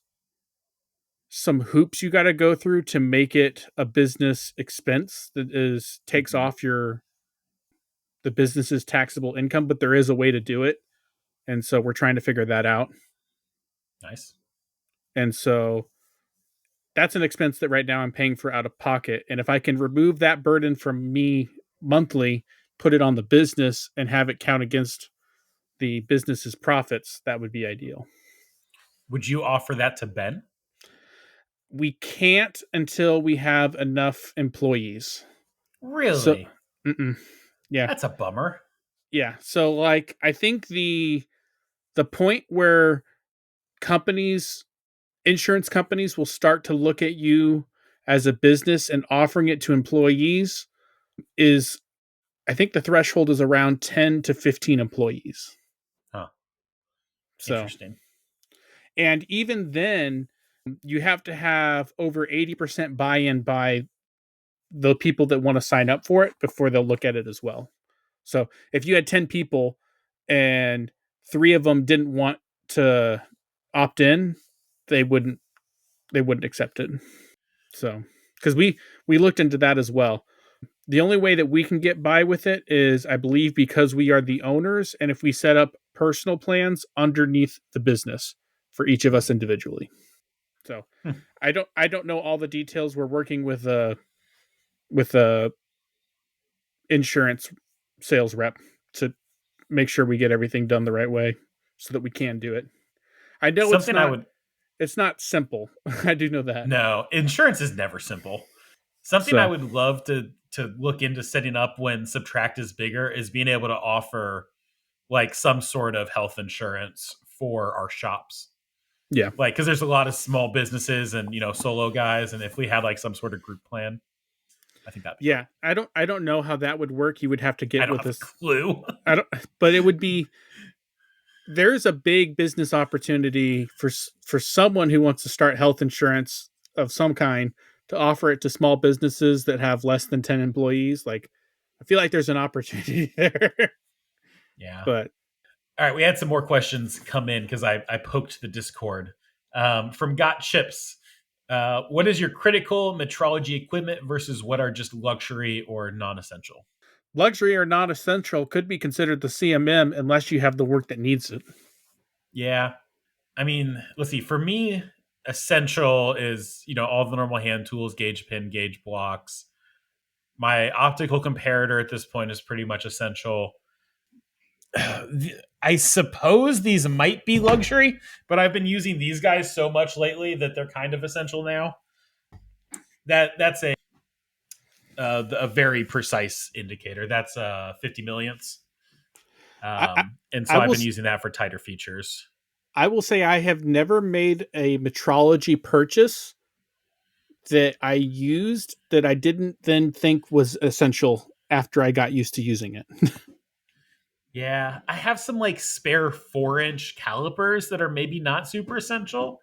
some hoops you got to go through to make it a business expense that is takes Hmm. off the business's taxable income, but there is a way to do it. And so we're trying to figure that out. Nice. And so that's an expense that right now I'm paying for out of pocket. And if I can remove that burden from me monthly, put it on the business and have it count against the business's profits, that would be ideal. Would you offer that to Ben? We can't until we have enough employees. So, Really? mm-mm. Yeah. That's a bummer. Yeah. So, like, I think the point where companies, insurance companies, will start to look at you as a business and offering it to employees is, I think the threshold is around 10 to 15 employees. Huh. So, Interesting. and even then, you have to have over 80% buy in by the people that want to sign up for it before they'll look at it as well. So, if you had 10 people and three of them didn't want to opt in, they wouldn't they wouldn't accept it. So, because we looked into that as well. The only way that we can get by with it is, I believe, because we are the owners, and if we set up personal plans underneath the business for each of us individually. So, Hmm. I don't know all the details. We're working with a insurance sales rep to make sure we get everything done the right way so that we can do it. I know Something I would it's not simple. I do know that. no, insurance is never simple. Something I So, would love to look into setting up when Subtract is bigger is being able to offer like some sort of health insurance for our shops. yeah. Like, because there's a lot of small businesses and solo guys, and if we had like some sort of group plan, I think that'd be Yeah, great. I don't know how that would work. You would have to I get don't with have a us. clue. I don't but it would be, there's a big business opportunity for someone who wants to start health insurance of some kind to offer it to small businesses that have less than 10 employees. Like, I feel like there's an opportunity there. Yeah. But All right, we had some more questions come in because I poked the Discord. From Got Chips, what is your critical metrology equipment versus what are just luxury or non-essential? luxury or non essential could be considered the CMM unless you have the work that needs it. Yeah, I mean, let's see. For me, essential is all the normal hand tools, gauge pin, gauge blocks. My optical comparator at this point is pretty much essential. I suppose these might be luxury, but I've been using these guys so much lately that they're kind of essential now. That's a very precise indicator. That's 50 millionths, I, I, and so I I've will been using that for tighter features. I will say I have never made a metrology purchase that I used that I didn't then think was essential after I got used to using it. Yeah, I have some like spare 4-inch calipers that are maybe not super essential,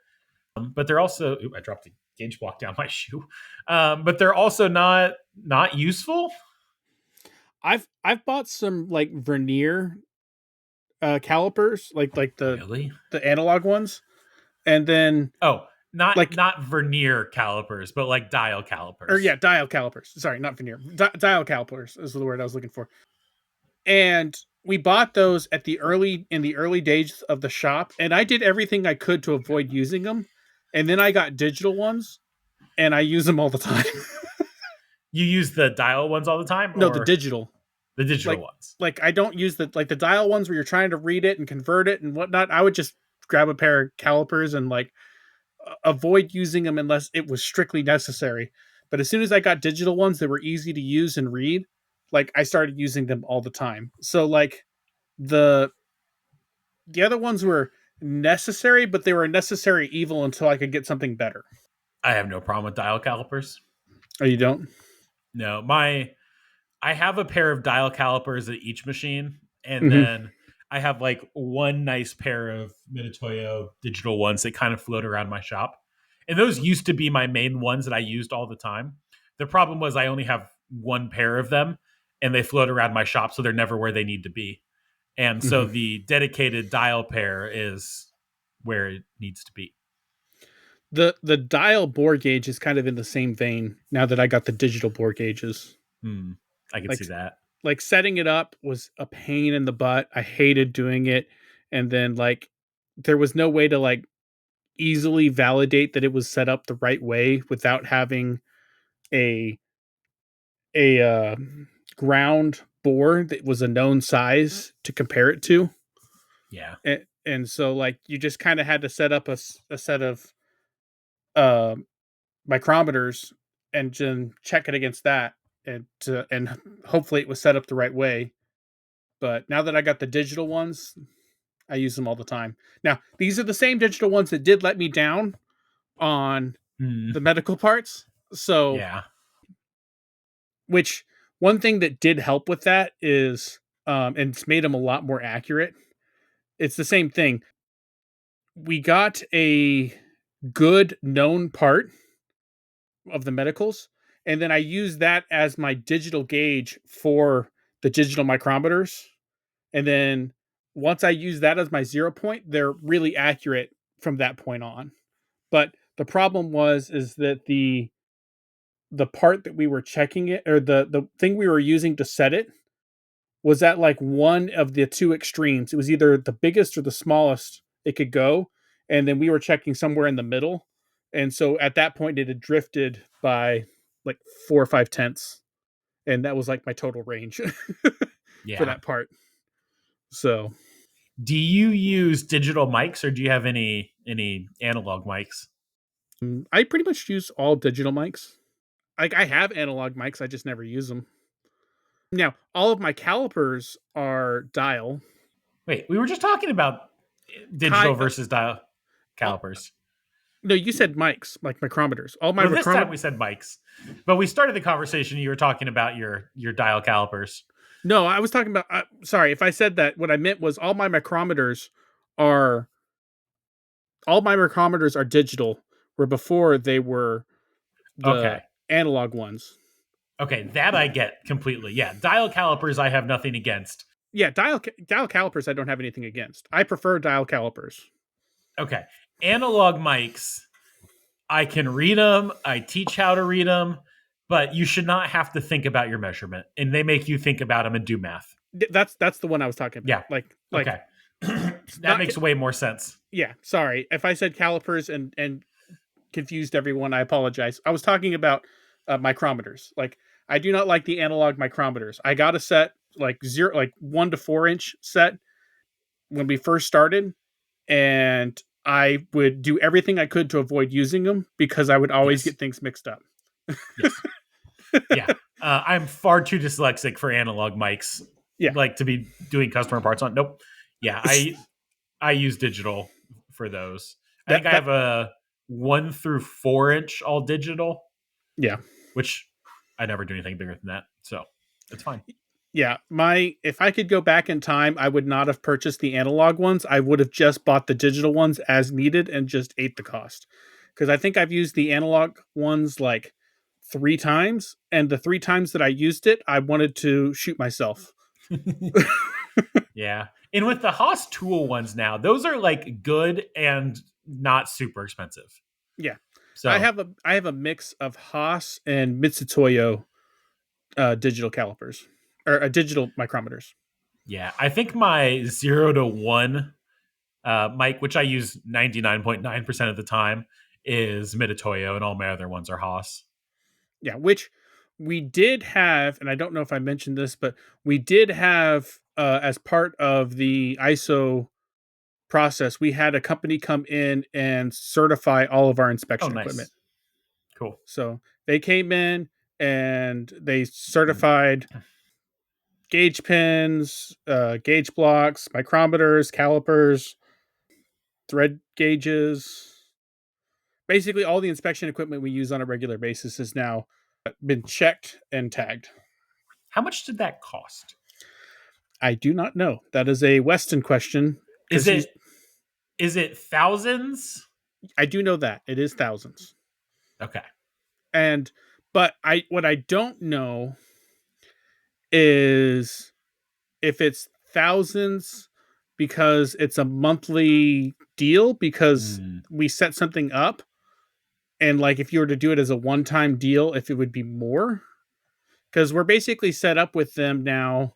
but they're also. Ooh, I dropped the gauge block down my shoe, but they're also not useful. I've bought some like vernier calipers, like Really? the analog ones, and then Oh, not like, not vernier calipers, but like dial or calipers. yeah, dial calipers. Sorry, not veneer. Dial calipers is the word I was looking for. And we bought those at the early days of the shop, and I did everything I could to avoid using them. And then I got digital ones, and I use them all the time. You use the dial ones all the time, No, the or digital. the digital Like ones? I don't use the dial ones where you're trying to read it and convert it and whatnot. I would just grab a pair of calipers and like avoid using them unless it was strictly necessary. But as soon as I got digital ones that were easy to use and read, like I started using them all the time. So like the the other ones were necessary, but they were a necessary evil until I could get something better. I have no problem with dial calipers. Oh, you don't? No, my I have a pair of dial calipers at each machine, and Mm-hmm. then I have like one nice pair of Mitutoyo digital ones that kind of float around my shop. And those used to be my main ones that I used all the time. The problem was I only have one pair of them, and they float around my shop, so they're never where they need to be. And so Mm-hmm. the dedicated dial pair is where it needs to be. The dial bore gauge is kind of in the same vein now that I got the digital bore gauges. Hmm. I can Like see that. setting it up was a pain in the butt. I hated doing it. And then like there was no way to like easily validate that it was set up the right way without having a a ground bore that was a known size to compare it to. Yeah. And so like you just kind of had to set up a set of uh, micrometers and then check it against that, and hopefully it was set up the right way. But now that I got the digital ones, I use them all the time. Now, these are the same digital ones that did let me down on Hmm. the medical parts. So, Yeah. which one thing that did help with that is, and it's made them a lot more accurate. It's the same thing. We got a good known part of the medicals, and then I use that as my digital gauge for the digital micrometers. And then once I use that as my 0 point, they're really accurate from that point on. But the problem was is that the part that we were checking it, or the thing we were using to set it, was at like one of the two extremes. It was either the biggest or the smallest it could go, and then we were checking somewhere in the middle. And so at that point, it had drifted by like 4 or 5 tenths, and that was like my total range for Yeah. that part. So Do you use digital mics or do you have any analog mics? I pretty much use all digital mics. Like I have analog mics, I just never use them. Now, all of my calipers are dial. Wait, we were just talking about Kai, digital versus dial all, calipers. no, you said mics, like micrometers. All my Well, this time micrometers. we said mics, but we started the conversation. You were talking about your dial calipers. No, I was talking about. Sorry, if I said that, what I meant was are all my micrometers are digital, where before they were the Okay. analog ones. Okay, that I get completely. Yeah, dial calipers I have nothing against. Yeah, dial calipers I don't have anything against. I prefer dial calipers. Okay. Analog mics, I can read them, I teach how to read them, but you should not have to think about your measurement and they make you think about them and do math. That's the one I was talking about. Yeah. Like Okay. That not makes way more sense. yeah. Sorry if I said calipers and confused everyone. I apologize. I was talking about micrometers. Like I do not like the analog micrometers. I got a set like 1 to 4 inch set when we first started, and I would do everything I could to avoid using them because I would always Yes. get things mixed up. Yes. Yeah. I'm far too dyslexic for analog mics, Yeah. like to be doing customer parts on. Nope. Yeah, I use digital for those. I that think I that have a 1 through 4 inch all digital, yeah. which I never do anything bigger than that, so it's fine. Yeah, my if I could go back in time, I would not have purchased the analog ones. I would have just bought the digital ones as needed and just ate the cost. Because I think I've used the analog ones like 3 times, and the 3 times that I used it, I wanted to shoot myself. Yeah, and with the Haas tool ones now, those are like good and not super expensive. Yeah, So I have a mix of Haas and Mitsutoyo digital calipers or digital micrometers. yeah, I think my 0 to 1 mic, which I use 99.9% of the time, is Midatoyo, and all my other ones are Haas. Yeah, which we did have, and I don't know if I mentioned this, but we did have as part of the ISO process, we had a company come in and certify all of our Oh, inspection equipment. nice. Cool. So they came in and they certified gauge pins, gauge blocks, micrometers, calipers, thread gauges. Basically, all the inspection equipment we use on a regular basis has now been checked and tagged. How much did that cost? I do not know. That is a Weston question Is because he's. it thousands? I do know that it is thousands, Okay. and but I what I don't know is if it's thousands because it's a monthly deal because Hmm. we set something up, and like if you were to do it as a one-time deal, if it would be more because we're basically set up with them now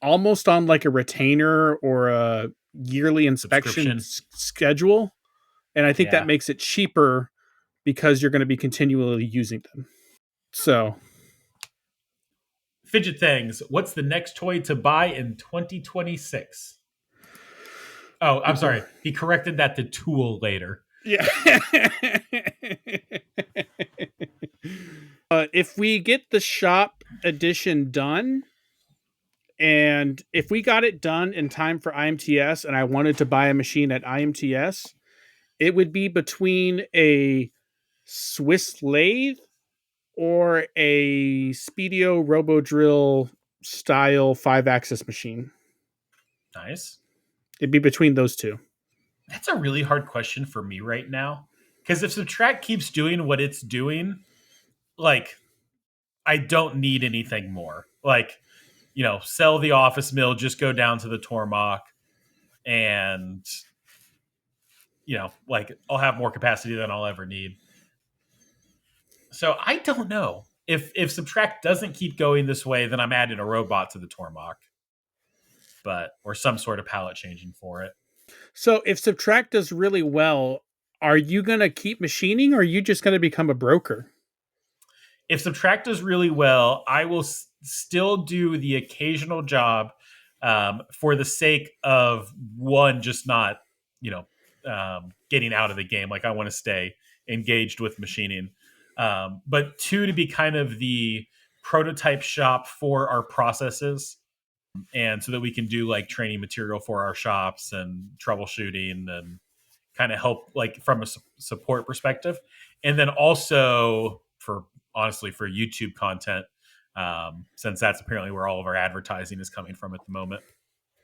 almost on like a retainer or a yearly inspection Subscription. schedule. And I think that Yeah. makes it cheaper because you're going to be continually using them. So, Fidget things. What's the next toy to buy in 2026? Oh, I'm ooh, sorry. He corrected that to tool later. yeah. If we get the shop edition done And if we got it done in time for IMTS and I wanted to buy a machine at IMTS, it would be between a Swiss lathe or a Speedio Robo Drill style 5-axis machine. Nice. It'd be between those two. That's a really hard question for me right now. Because if Subtract keeps doing what it's doing, like, I don't need anything more. Like, sell the office mill, just go down to the Tormach, and, like, I'll have more capacity than I'll ever need. So I don't know. If Subtract doesn't keep going this way, then I'm adding a robot to the Tormach. Or some sort of palette changing for it. So if Subtract does really well, are you going to keep machining or are you just going to become a broker? If Subtract does really well, I will still do the occasional job for the sake of, one, just not, getting out of the game. Like, I want to stay engaged with machining. But two, to be kind of the prototype shop for our processes. And so that we can do like training material for our shops and troubleshooting and kind of help like from a support perspective. And then also for YouTube content, since that's apparently where all of our advertising is coming from at the moment.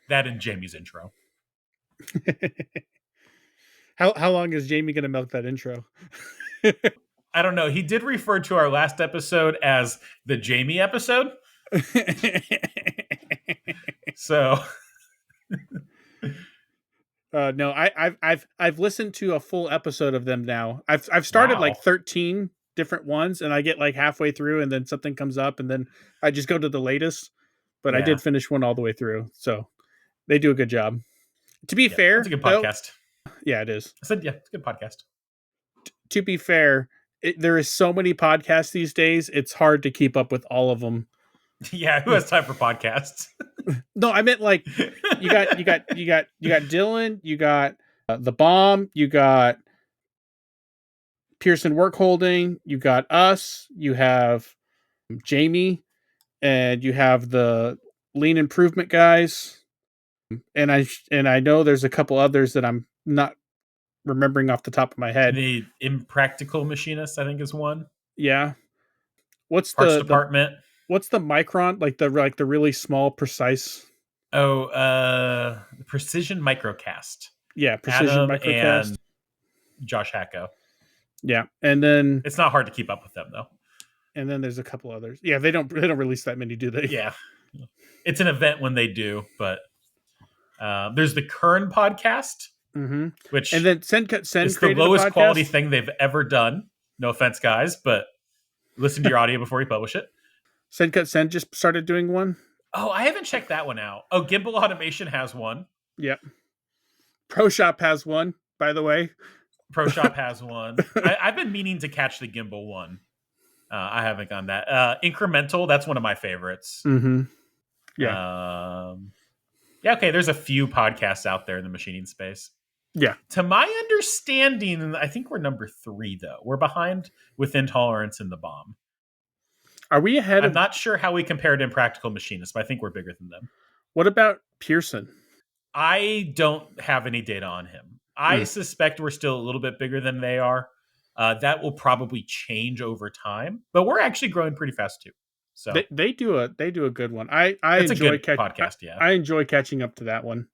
That and Jamie's intro. How long is Jamie going to milk that intro? I don't know. He did refer to our last episode as the Jamie episode. So no, I've listened to a full episode of them now. I've started like 13 different ones, and I get like halfway through, and then something comes up, and then I just go to the latest. But I did finish one all the way through, so they do a good job. To be fair, it's a good podcast. Yeah, it is. I said, it's a good podcast. To be fair, there is so many podcasts these days; it's hard to keep up with all of them. Yeah, who has time for podcasts? No, I meant like you got Dylan, you got The Bomb, you got Pearson Work Holding, you got us, you have Jamie, and you have the Lean Improvement guys, and I know there's a couple others that I'm not remembering off the top of my head. The Impractical Machinist, I think, is one. Yeah. What's Parts Department? What's the micron, like the really small, precise? Oh, Precision Microcast. Yeah, Precision Adam Microcast. And Josh Hacko. Yeah, and then it's not hard to keep up with them though. And then there's a couple others. Yeah, they don't release that many, do they? Yeah, it's an event when they do. But there's the Kern podcast, which and then Send it's the lowest quality thing they've ever done. No offense, guys, but listen to your audio before you publish it. Send Cut Send just started doing one. Oh, I haven't checked that one out. Oh, Gimbal Automation has one. Yep. Pro Shop has one, by the way. Pro Shop has one. I've been meaning to catch the Gimbal one. I haven't gone that. Incremental, that's one of my favorites. Mm-hmm. Yeah. Yeah, okay, there's a few podcasts out there in the machining space. Yeah. To my understanding, I think we're number 3, though. We're behind with Intolerance and The Bomb. Are we ahead I'm not sure how we compared Impractical Machinists, but I think we're bigger than them. What about Pearson? I don't have any data on him. I suspect we're still a little bit bigger than they are. That will probably change over time, but we're actually growing pretty fast too. So they do a good one. I it's enjoy a good podcast. Yeah, I enjoy catching up to that one,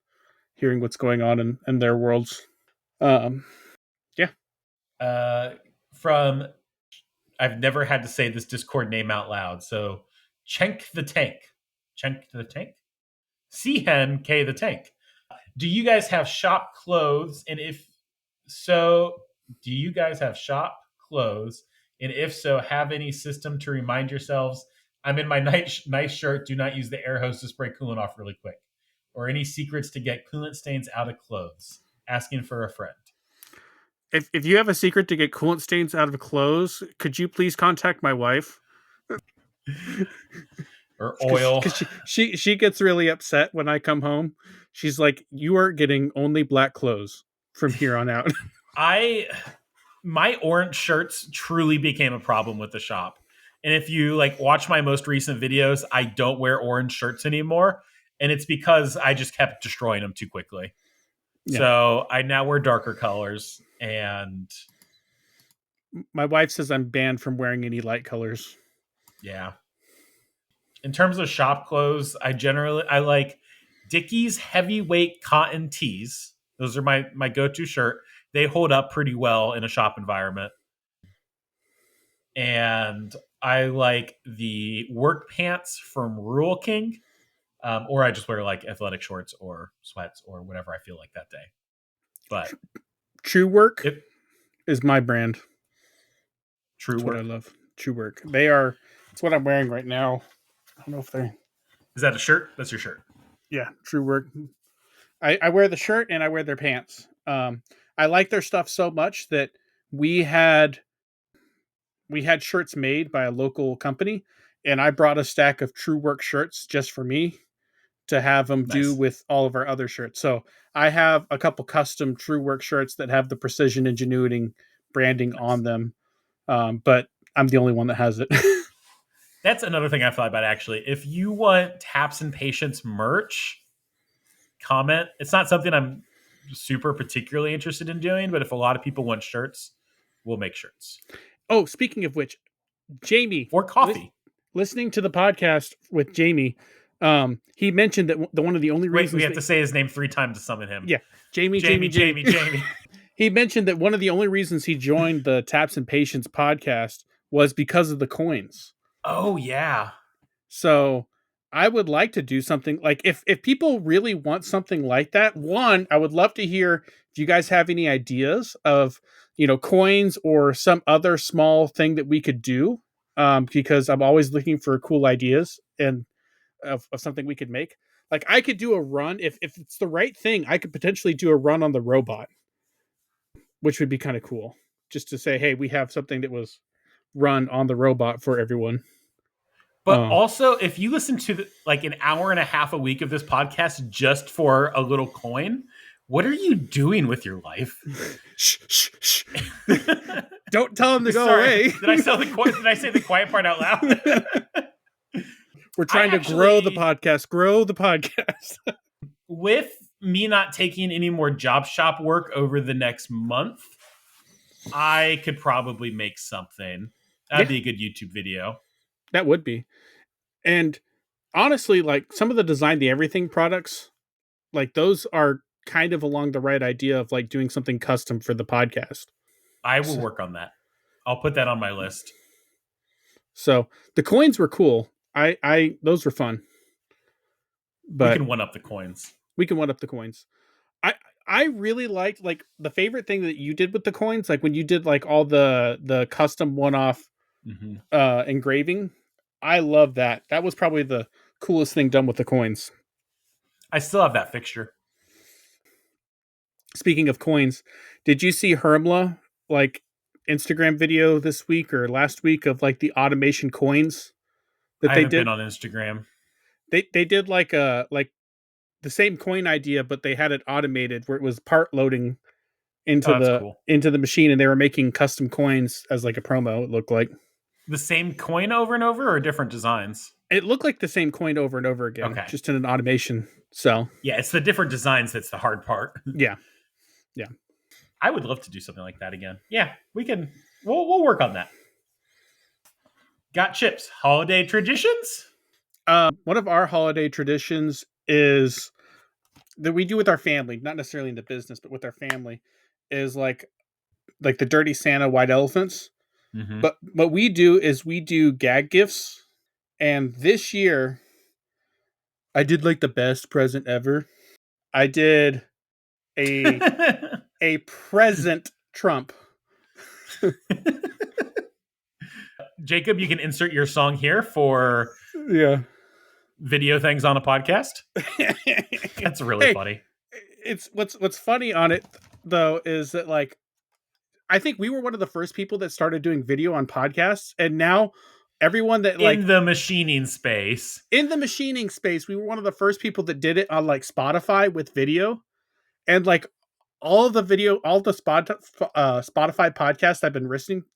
hearing what's going on in their worlds. Yeah. From I've never had to say this Discord name out loud. So Chenk the Tank, Seahen K the Tank. Do you guys have shop clothes? And if so, do you guys have shop clothes? And if so, have any system to remind yourselves, I'm in my nice shirt, do not use the air hose to spray coolant off really quick? Or any secrets to get coolant stains out of clothes? Asking for a friend. If you have a secret to get coolant stains out of clothes, could you please contact my wife? Or oil. Because she gets really upset when I come home. She's like, you are getting only black clothes from here on out. My orange shirts truly became a problem with the shop. And if you like watch my most recent videos, I don't wear orange shirts anymore. and it's because I just kept destroying them too quickly. Yeah. So I now wear darker colors, and My wife says I'm banned from wearing any light colors. yeah. In terms of shop clothes, I like Dickies heavyweight cotton tees. Those are my go-to shirt. They hold up pretty well in a shop environment. And I like the work pants from Rural King, or I just wear like athletic shorts or sweats or whatever I feel like that day. But True Work it is my brand. true That's what I work. love. True Work. They are. It's what I'm wearing right now. I don't know if they're. Is that a shirt? That's your shirt. Yeah, True Work. I wear the shirt and I wear their pants. I like their stuff so much that we had we had shirts made by a local company, and I brought a stack of True Work shirts just for me to have them do Nice. with all of our other shirts. So I have a couple custom True Work shirts that have the Precision Ingenuity branding Nice. on them, but I'm the only one that has it. That's another thing I thought about actually. If you want Taps and Patience merch, comment. It's not something I'm super particularly interested in doing, but if a lot of people want shirts, we'll make shirts. Oh, speaking of which, Jamie, Or coffee. listening to the podcast with Jamie, he mentioned that one of the only Wait, we reasons have that to say his name 3 times to summon him. yeah, Jamie, Jamie, Jamie, Jamie. Jamie, Jamie. He mentioned that one of the only reasons he joined the Taps and Patience podcast was because of the coins. Oh yeah. So I would like to do something like if people really want something like that. One, I would love to hear if you guys have any ideas of coins or some other small thing that we could do. Because I'm always looking for cool ideas and of something we could make. Like I could do a run if it's the right thing. I could potentially do a run on the robot, which would be kind of cool. Just to say, hey, we have something that was run on the robot for everyone. But also, if you listen to like an hour and a half a week of this podcast just for a little coin, what are you doing with your life? Shh, shh, shh. Don't tell them to go Sorry, away. did I say the quiet part out loud? We're trying to grow the podcast. Grow the podcast. With me not taking any more job shop work over the next month, I could probably make something. That'd be a good YouTube video. That would be. And honestly, like some of the Design the Everything products, like those are kind of along the right idea of like doing something custom for the podcast. I will work on that. I'll put that on my list. So the coins were cool. I those were fun. But we can one up the coins. We can one up the coins. I really liked like the favorite thing that you did with the coins, like when you did like all the custom one-off engraving. I love that. That was probably the coolest thing done with the coins. I still have that fixture. Speaking of coins, did you see Hermla like Instagram video this week or last week of like the automation coins that I they haven't did? been on Instagram. They did like the same coin idea, but they had it automated where it was part loading into the machine, and they were making custom coins as like a promo. It looked like the same coin over and over, or different designs. It looked like the same coin over and over again, just in an automation cell. Yeah, it's the different designs that's the hard part. Yeah. I would love to do something like that again. Yeah, we can. We'll work on that. Got chips. Holiday traditions? One of our holiday traditions is that we do with our family, not necessarily in the business, but with our family, is like the Dirty Santa white elephants. Mm-hmm. But what we do is we do gag gifts. And this year, I did like the best present ever. I did a present Trump. Jacob, you can insert your song here for video things on a podcast. That's really funny. It's what's funny on it though is that like I think we were one of the first people that started doing video on podcasts, and now everyone that like in the machining space, we were one of the first people that did it on like Spotify with video, and like all the Spotify podcasts I've been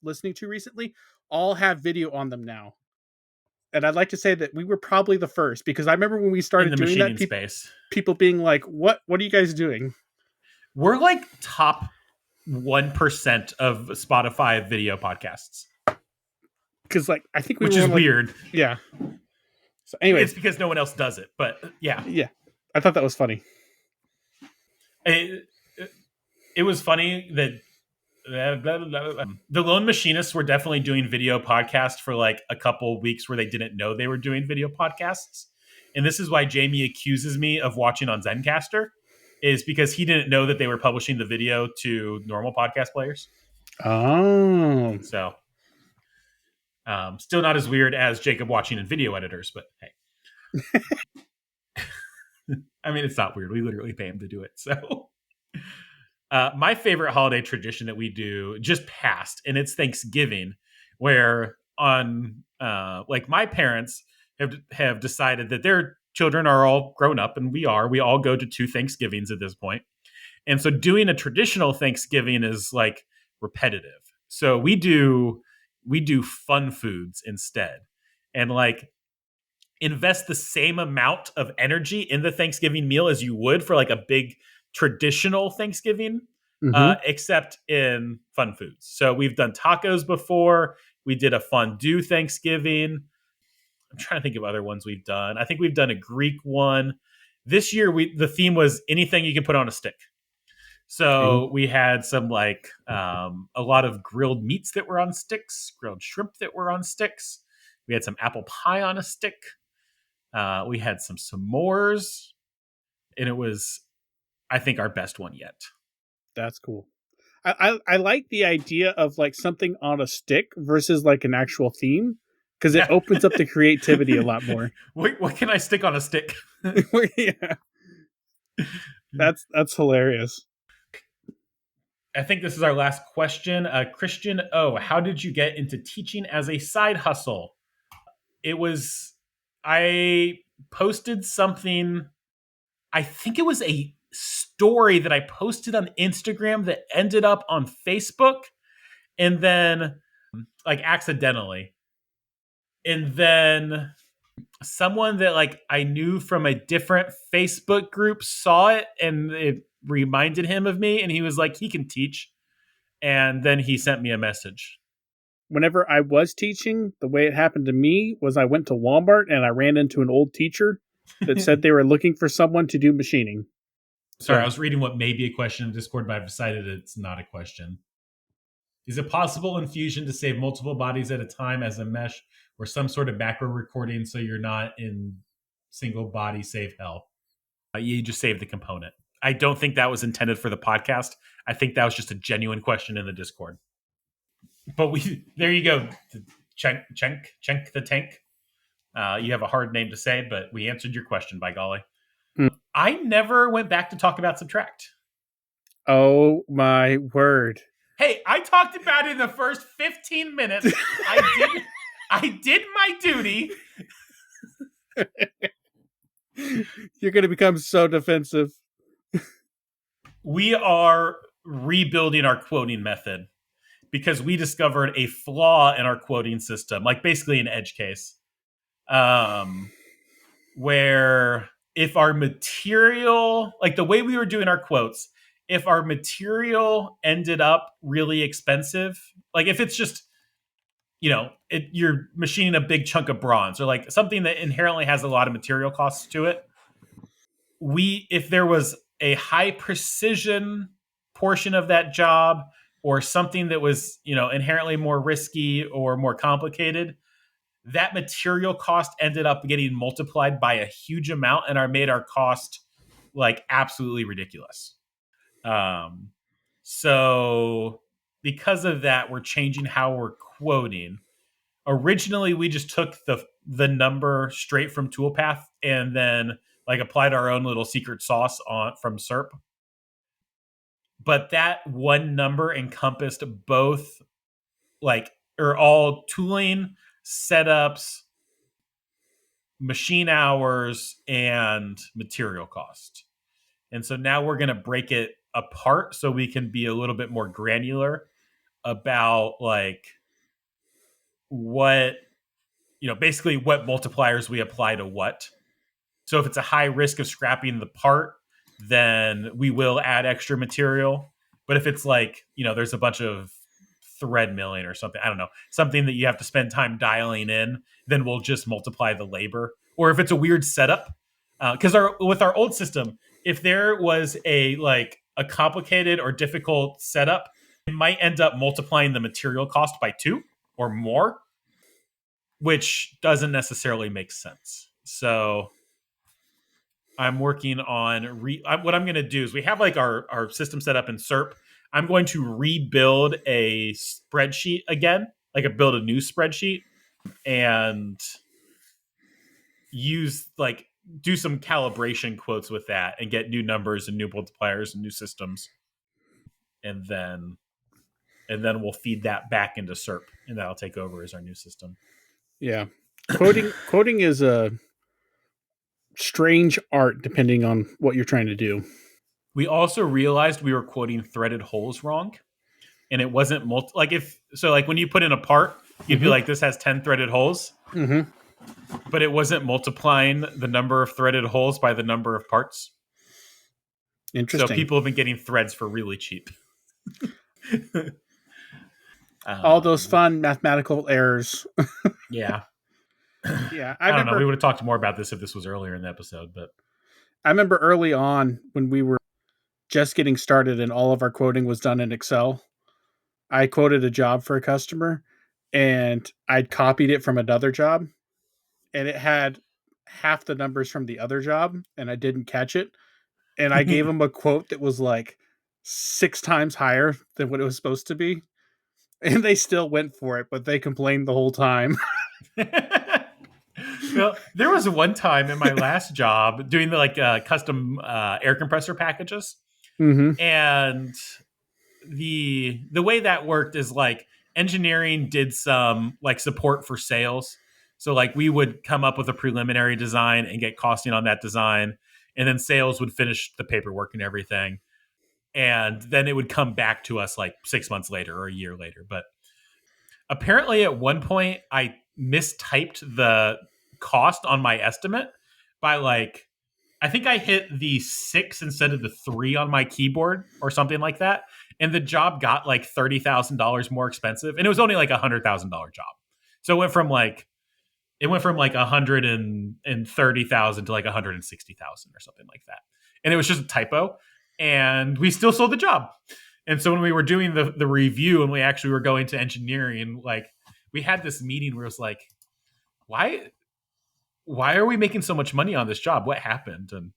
listening to recently all have video on them now. And I'd like to say that we were probably the first, because I remember when we in started the doing that, machining space. people being like, what are you guys doing? We're like top 1% of Spotify video podcasts, Because like I think we which were is on like, weird. yeah. So It's anyways, because no one else does it. But yeah, yeah. I thought that was funny. it, it was funny that the Lone Machinists were definitely doing video podcasts for like a couple weeks where they didn't know they were doing video podcasts. And this is why Jamie accuses me of watching on Zencaster, is because he didn't know that they were publishing the video to normal podcast players. Oh. So, still not as weird as Jacob watching in video editors, but hey. I mean, it's not weird. We literally pay him to do it. So, my favorite holiday tradition that we do just passed, and it's Thanksgiving, where on like my parents have decided that their children are all grown up, and we all go to 2 Thanksgivings at this point, and so doing a traditional Thanksgiving is like repetitive. So we do fun foods instead, and like invest the same amount of energy in the Thanksgiving meal as you would for like a big traditional Thanksgiving, Mm-hmm. except in fun foods. So we've done tacos before. We did a fondue Thanksgiving. I'm trying to think of other ones we've done. I think we've done a Greek one. This year, the theme was anything you can put on a stick. Okay. So we had some like a lot of grilled meats that were on sticks, grilled shrimp that were on sticks. We had some apple pie on a stick. We had some s'mores, and it was, I think, our best one yet. That's cool. I like the idea of like something on a stick versus like an actual theme, because it Yeah. opens up the creativity a lot more. What can I stick on a stick? Yeah, that's hilarious. I think this is our last question. Christian O, how did you get into teaching as a side hustle? I posted something. I think it was a story that I posted on Instagram that ended up on Facebook, and then like accidentally. And then someone that like I knew from a different Facebook group saw it, and it reminded him of me, and he was like, he can teach. And then he sent me a message. Whenever I was teaching, the way it happened to me was I went to Walmart and I ran into an old teacher that said they were looking for someone to do machining. Sorry, I So was reading what may be a question in Discord, but I've decided it's not a question. Is it possible in Fusion to save multiple bodies at a time as a mesh or some sort of macro recording so you're not in single body save hell? You just save the component. I don't think that was intended for the podcast. I think that was just a genuine question in the Discord. But there you go. Chenk the tank. You have a hard name to say, but we answered your question, by golly. mm. I never went back to talk about Subtract. Oh my word. Hey, I talked about it in the first 15 minutes. I did my duty. You're going to become so defensive. We are rebuilding our quoting method because we discovered a flaw in our quoting system, like basically an edge case, where if our material, like the way we were doing our quotes, if our material ended up really expensive, like if it's just, you're machining a big chunk of bronze or like something that inherently has a lot of material costs to it, if there was a high precision portion of that job or something that was, inherently more risky or more complicated, that material cost ended up getting multiplied by a huge amount and made our cost like absolutely ridiculous. So because of that, we're changing how we're quoting. Originally, we just took the number straight from Toolpath and then like applied our own little secret sauce on from SERP. But that one number encompassed both all tooling, setups, machine hours, and material cost. And so now we're going to break it apart so we can be a little bit more granular about like what basically what multipliers we apply to what. So if it's a high risk of scrapping the part, then we will add extra material. But if it's like, there's a bunch of thread milling or something, I don't know, something that you have to spend time dialing in, then we'll just multiply the labor. Or if it's a weird setup, because with our old system, if there was a complicated or difficult setup, it might end up multiplying the material cost by 2 or more, which doesn't necessarily make sense. So I'm working on what I'm going to do is we have like our system set up in SERP. I'm going to rebuild a spreadsheet again, build a new spreadsheet and use do some calibration quotes with that and get new numbers and new multipliers and new systems, and then we'll feed that back into SERP, and that'll take over as our new system. Yeah, quoting is a strange art depending on what you're trying to do. We also realized we were quoting threaded holes wrong, and it wasn't when you put in a part, you'd be like, this has 10 threaded holes, but it wasn't multiplying the number of threaded holes by the number of parts. Interesting. So people have been getting threads for really cheap. All those fun mathematical errors. Yeah. Yeah, I don't know. We would have talked more about this if this was earlier in the episode, but I remember early on when we were just getting started and all of our quoting was done in Excel. I quoted a job for a customer and I'd copied it from another job and it had half the numbers from the other job and I didn't catch it. And I gave them a quote that was like 6 times higher than what it was supposed to be. And they still went for it, but they complained the whole time. Well, there was one time in my last job doing the custom air compressor packages, and the way that worked is engineering did some support for sales. So we would come up with a preliminary design and get costing on that design, and then sales would finish the paperwork and everything, and then it would come back to us 6 months later or a year later. But apparently at one point I mistyped the cost on my estimate by I think I hit the 6 instead of the 3 on my keyboard or something like that, and the job got $30,000 more expensive, and it was only $100,000 job. So it went from 130,000 to 160,000 or something like that, and it was just a typo, and we still sold the job. And so when we were doing the review and we actually were going to engineering, we had this meeting where it was why are we making so much money on this job? What happened? And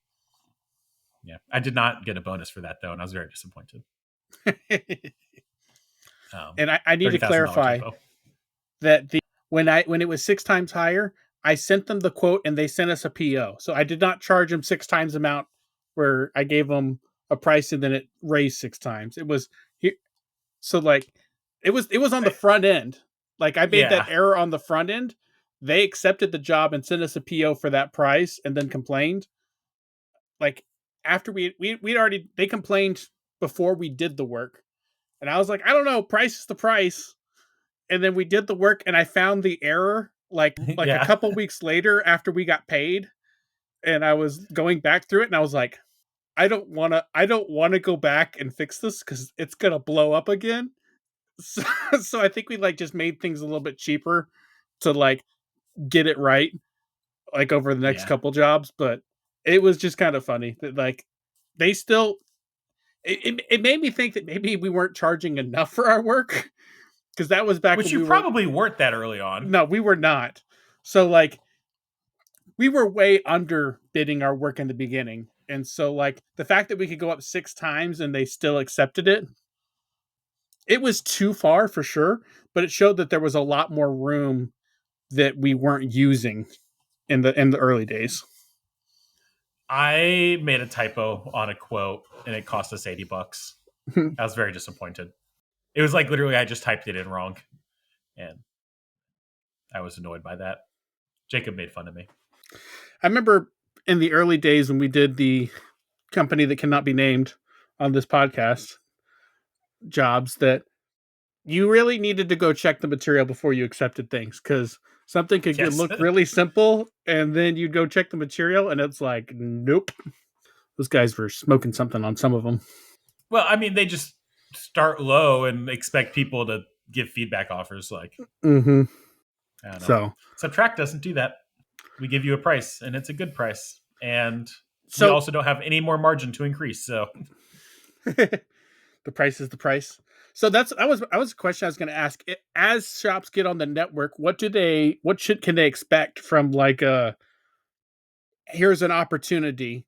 yeah, I did not get a bonus for that though, and I was very disappointed. And I need to clarify that when it was 6 times higher, I sent them the quote and they sent us a PO. So I did not charge them 6 times the amount where I gave them a price and then it raised 6 times. It was so it was on the front end. I made that error on the front end. They accepted the job and sent us a PO for that price and then complained. After we'd already, they complained before we did the work. And I was like, I don't know, price is the price. And then we did the work and I found the error a couple weeks later after we got paid. And I was going back through it and I was like, I don't want to go back and fix this because it's going to blow up again. So I think we just made things a little bit cheaper to get it right over the next couple jobs. But it was just kind of funny that they still, it made me think that maybe we weren't charging enough for our work because that was back which when you probably weren't that early on. No, we were not. So we were way under bidding our work in the beginning. And so the fact that we could go up 6 times and they still accepted it, it was too far for sure, but it showed that there was a lot more room that we weren't using in the early days. I made a typo on a quote and it cost us $80. I was very disappointed. It was literally I just typed it in wrong, and I was annoyed by that. Jacob made fun of me. I remember in the early days when we did the company that cannot be named on this podcast jobs that You really needed to go check the material before you accepted things, because something could Yes. look really simple, and then you go check the material, and it's like, nope. Those guys were smoking something on some of them. Well, I mean, they just start low and expect people to give feedback offers. Like, Mm-hmm. I don't know. So, Subtract doesn't do that. We give you a price, and it's a good price, and we so also don't have any more margin to increase. So, the price is the price. So that was a question I was going to ask. As shops get on the network, what should can they expect from like a here's an opportunity?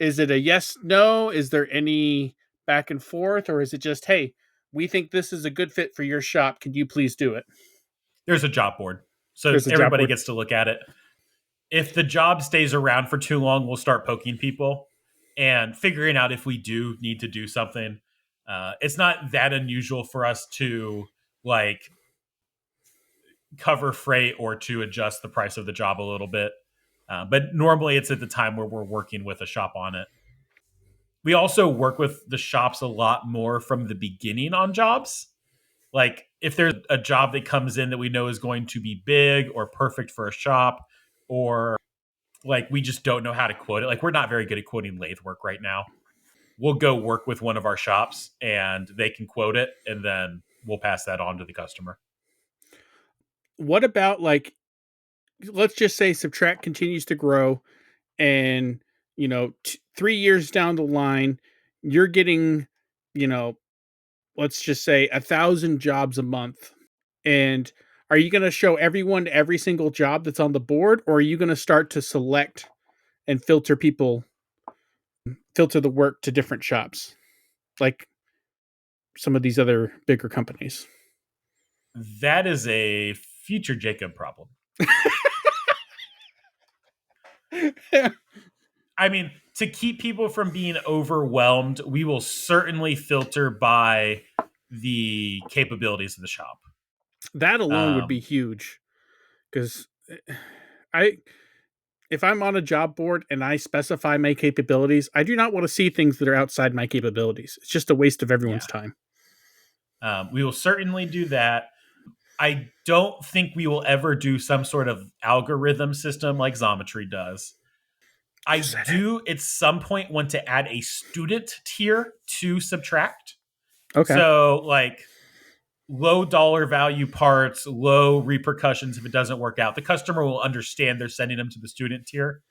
Is it a yes no? Is there any back and forth, or is it just hey, we think this is a good fit for your shop? Can you please do it? there's a job board, so There's a job everybody board. gets to look at it. If the job stays around for too long, we'll start poking people and figuring out if we do need to do something. It's not that unusual for us to like cover freight or to adjust the price of the job a little bit. But normally it's at the time where we're working with a shop on it. We also work with the shops a lot more from the beginning on jobs. Like if there's a job that comes in that we know is going to be big or perfect for a shop, or like we just don't know how to quote it. Like we're not very good at quoting lathe work right now. We'll go work with one of our shops and they can quote it, and then we'll pass that on to the customer. What about like let's just say Subtract continues to grow, and 3 years down the line, you're getting, you know, let's just say 1,000 jobs a month. And are you going to show everyone every single job that's on the board, or are you going to start to select and filter the work to different shops, like some of these other bigger companies? That is a future Jacob problem. I mean, to keep people from being overwhelmed, we will certainly filter by the capabilities of the shop. That alone would be Um, huge, because I if I'm on a job board and I specify my capabilities, I do not want to see things that are outside my capabilities. It's just a waste of everyone's yeah, time. we will certainly do that. I don't think we will ever do some sort of algorithm system like Xometry does. I You said it. do at some point want to add a student tier to Subtract. Okay. So, like low dollar value parts, low repercussions if it doesn't work out. The customer will understand they're sending them to the student tier.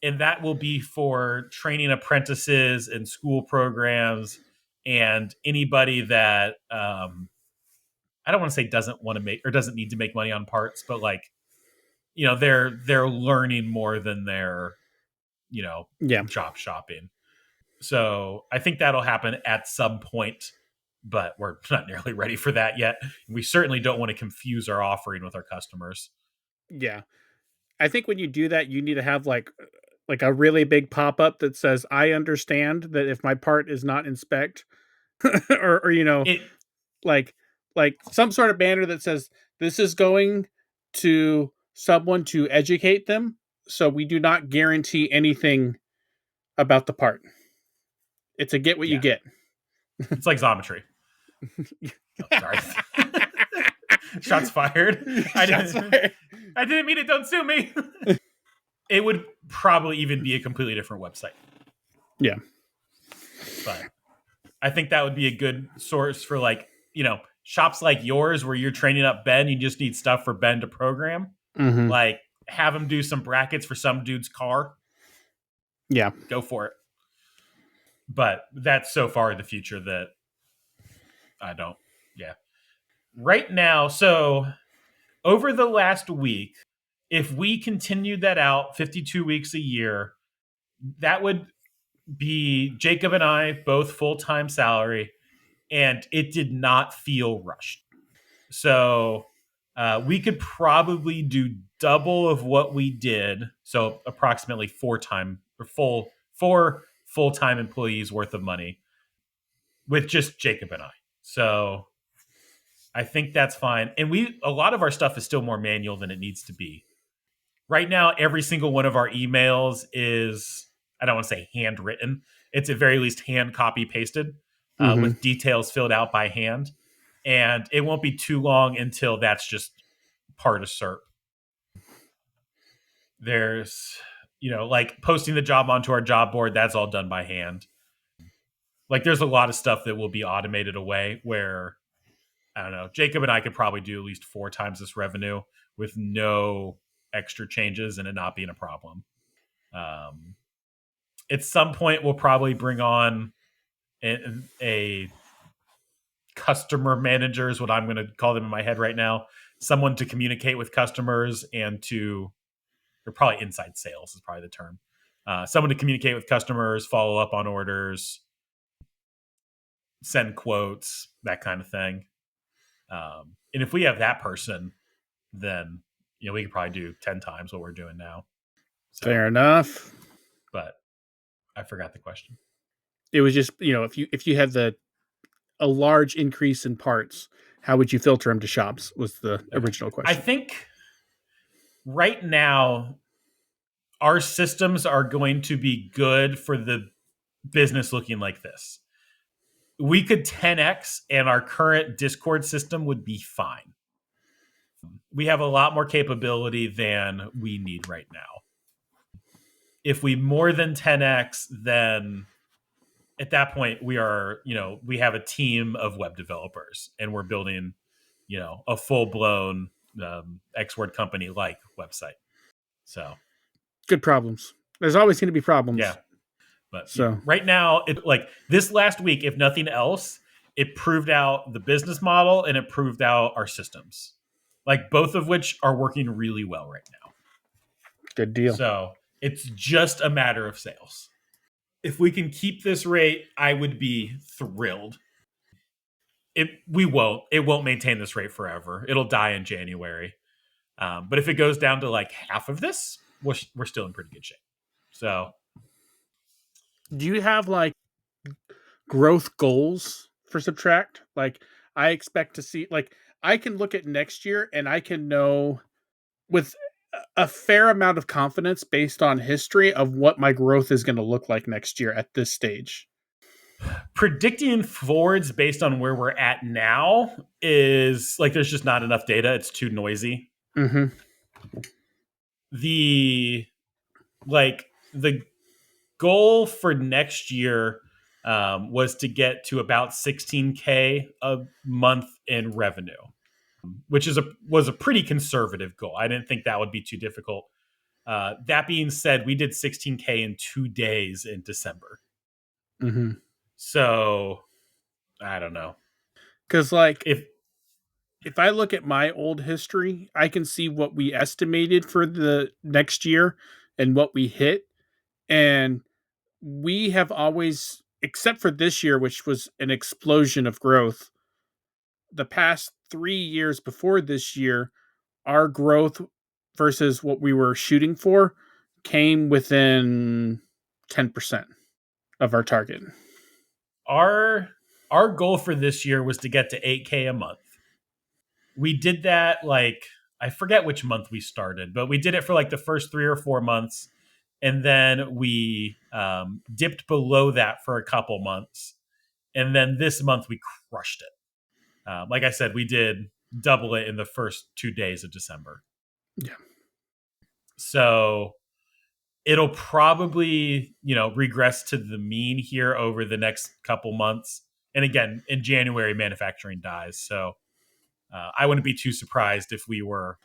And that will be for training apprentices and school programs and anybody that I don't want to say doesn't want to make or doesn't need to make money on parts, but like they're learning more than they're you know Yeah. job shopping. So I think that'll happen at some point, but we're not nearly ready for that yet. We certainly don't want to confuse our offering with our customers. Yeah. I think when you do that, you need to have like a really big pop up that says, "I understand that if my part is not in spec," or It like some sort of banner that says, "This is going to someone to educate them, so we do not guarantee anything about the part. It's a get what you yeah, get." it's like Xometry. Oh, sorry. Shots fired. I Shots didn't. fired. I didn't mean it. Don't sue me. It would probably even be a completely different website, Yeah. but I think that would be a good source for shops like yours where you're training up Ben. You just need stuff for Ben to program. Mm-hmm. Like have him do some brackets for some dude's car. Yeah. Go for it. But that's so far in the future that I don't. Yeah. Right now, so over the last week, if we continued that out 52 weeks a year, that would be Jacob and I both full time salary, and it did not feel rushed. So we could probably do double of what we did, so approximately four full time employees worth of money with just Jacob and I. So I think that's fine. And a lot of our stuff is still more manual than it needs to be. Right now, every single one of our emails is, I don't want to say handwritten. It's at very least hand copy pasted Mm-hmm. with details filled out by hand. and it won't be too long until that's just part of SERP. There's, like posting the job onto our job board, that's all done by hand. Like there's a lot of stuff that will be automated away where, I don't know, Jacob and I could probably do at least 4 times this revenue with no extra changes and it not being a problem. At some point, we'll probably bring on a customer manager, is what I'm going to call them in my head right now. Someone to communicate with customers or probably inside sales is probably the term. Someone to communicate with customers, follow up on orders, send quotes, that kind of thing. And if we have that person, then we could probably do 10 times what we're doing now. So, Fair enough. But I forgot the question. It was just, if you had a large increase in parts, how would you filter them to shops? Was the original question. I think right now our systems are going to be good for the business looking like this. We could 10x and our current Discord system would be fine. We have a lot more capability than we need right now. If we more than 10x, then at that point we are, we have a team of web developers and we're building, a full-blown X-Word company like website. So good problems. There's always going to be problems. Yeah. But right now, like this last week, if nothing else, it proved out the business model and it proved out our systems, like both of which are working really well right now. Good deal. So it's just a matter of sales. If we can keep this rate, I would be thrilled. It won't maintain this rate forever. It'll die in January. But if it goes down to like half of this, we're still in pretty good shape. So do you have like growth goals for Subtract? Like I expect to see, like I can look at next year and I can know with a fair amount of confidence based on history of what my growth is going to look like next year at this stage. Predicting forwards based on where we're at now is like there's just not enough data. It's too noisy. Mm-hmm. The goal for next year was to get to about 16K a month in revenue, which was a pretty conservative goal. I didn't think that would be too difficult. That being said, we did 16K in 2 days in December. Mm-hmm. So I don't know. Because like if I look at my old history, I can see what we estimated for the next year and what we hit. And we have always, except for this year, which was an explosion of growth, the past 3 years before this year, our growth versus what we were shooting for came within 10% of our target. Our goal for this year was to get to 8K a month. We did that I forget which month we started, but we did it for like the first 3 or 4 months. And then we dipped below that for a couple months. And then this month we crushed it. Like I said, we did double it in the first 2 days of December. Yeah. So it'll probably, regress to the mean here over the next couple months. And again, in January, manufacturing dies. So I wouldn't be too surprised if we were,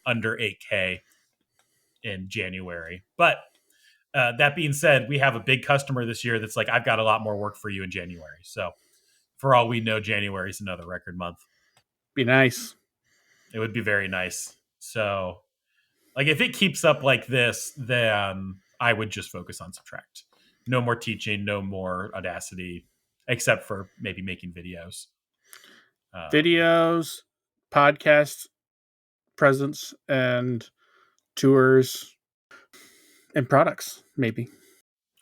under 8K in January. But that being said, we have a big customer this year that's like, I've got a lot more work for you in January. So for all we know, January is another record month. Be nice. It would be very nice. So like if it keeps up like this, then I would just focus on Subtract. No more teaching, no more Audacity, except for maybe making videos. Videos, podcast presence, and tours and products, maybe.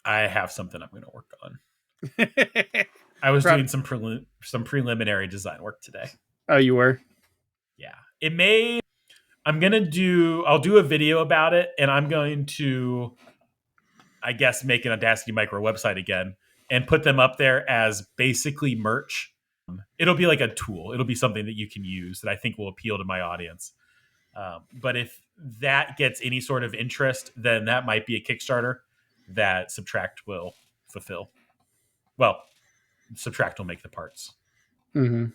I have something I'm going to work on. I was doing some preliminary design work today. Oh, you were? Yeah. I'll do a video about it, and I'm going to, I guess, make an Audacity Micro website again and put them up there as basically merch. it'll be like a tool. It'll be something that you can use that I think will appeal to my audience. But if that gets any sort of interest, then that might be a Kickstarter that Subtract will fulfill. Well, Subtract will make the parts. Mm-hmm.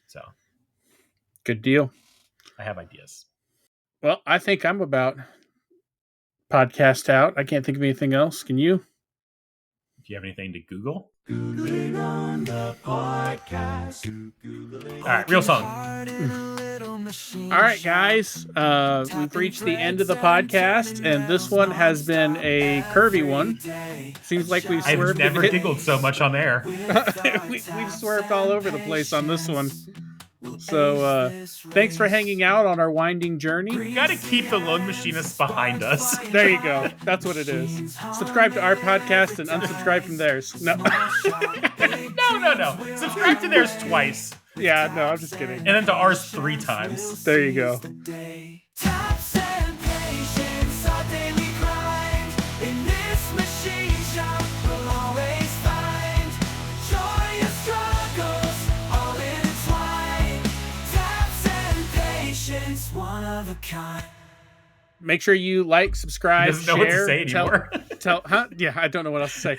So, good deal. I have ideas. Well, I think I'm about podcast out. I can't think of anything else. Can you? Do you have anything to Google? Googling on the podcast. All right, real song. All right, guys. We've reached the end of the podcast, and this one has been a curvy one. Seems like we've swerved. I've never giggled so much on air. We've swerved all over the place on this one. So thanks for hanging out on our winding journey. We got to keep the lone machinists behind us. There you go. That's what it is. Subscribe to our podcast and unsubscribe from theirs. No. No. Subscribe to theirs twice. Yeah, no, I'm just kidding. And then to ours 3 times. There you go. Make sure you like, subscribe, Doesn't know share. what to say anymore. Yeah, I don't know what else to say.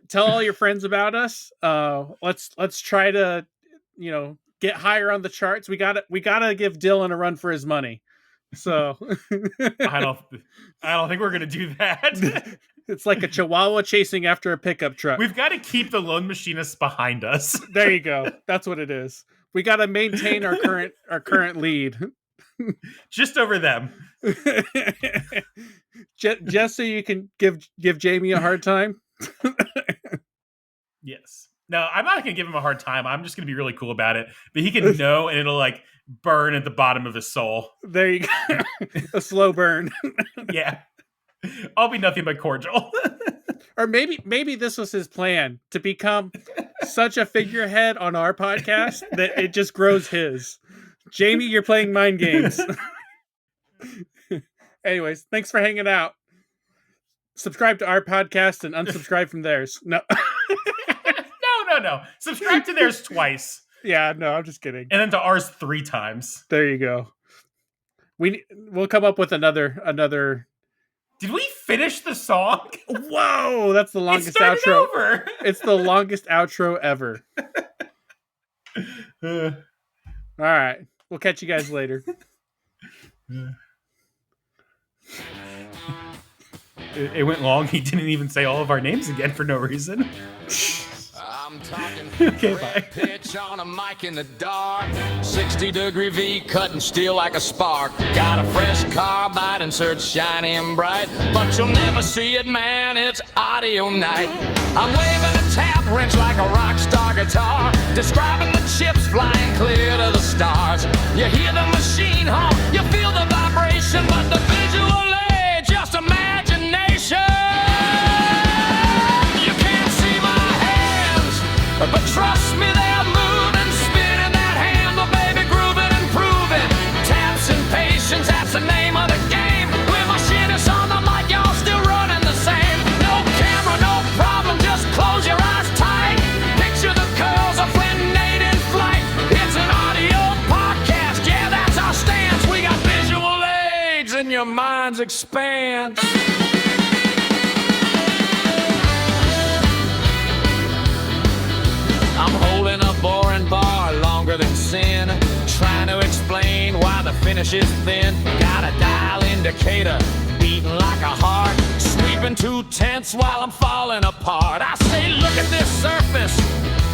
Tell all your friends about us. Let's try to, get higher on the charts. We gotta give Dylan a run for his money. So I don't think we're gonna do that. It's like a chihuahua chasing after a pickup truck. We've got to keep the lone machinists behind us. There you go. That's what it is. We got to maintain our current lead. Just over them. Just so you can give Jamie a hard time. Yes. No, I'm not going to give him a hard time. I'm just going to be really cool about it. But he can know, and it'll like burn at the bottom of his soul. There you go. A slow burn. Yeah. I'll be nothing but cordial. Or maybe this was his plan, to become such a figurehead on our podcast that it just grows his. Jamie, you're playing mind games. Anyways, thanks for hanging out. Subscribe to our podcast and unsubscribe from theirs. No. No. Subscribe to theirs twice. Yeah, no, I'm just kidding. And then to ours 3 times. There you go. We'll come up with another. Did we finish the song? Whoa, that's the longest outro. Over. It's the longest outro ever. All right. We'll catch you guys later. It went long. He didn't even say all of our names again for no reason. I'm talking Okay, bye. pitch on a mic in the dark. 60-degree V cutting steel like a spark. Got a fresh carbide insert shiny and bright, but you'll never see it, man. It's audio night. I'm waving a tap wrench like a rock star guitar, describing the chips flying clear to the stars. You hear the machine hum, you feel the vibration, but the visual aid, just imagination. But trust me, they're moving, spinning that handle, baby, grooving and proving. Taps and patience, that's the name of the game. With machinists on the mic, y'all still running the same. No camera, no problem, just close your eyes tight. Picture the curls of when Nate in flight. It's an audio podcast, yeah, that's our stance. We got visual aids and your minds expand. I'm holding a boring bar longer than sin, trying to explain why the finish is thin. Got a dial indicator beating like a heart, sweeping 2 tenths while I'm falling apart. I say, look at this surface.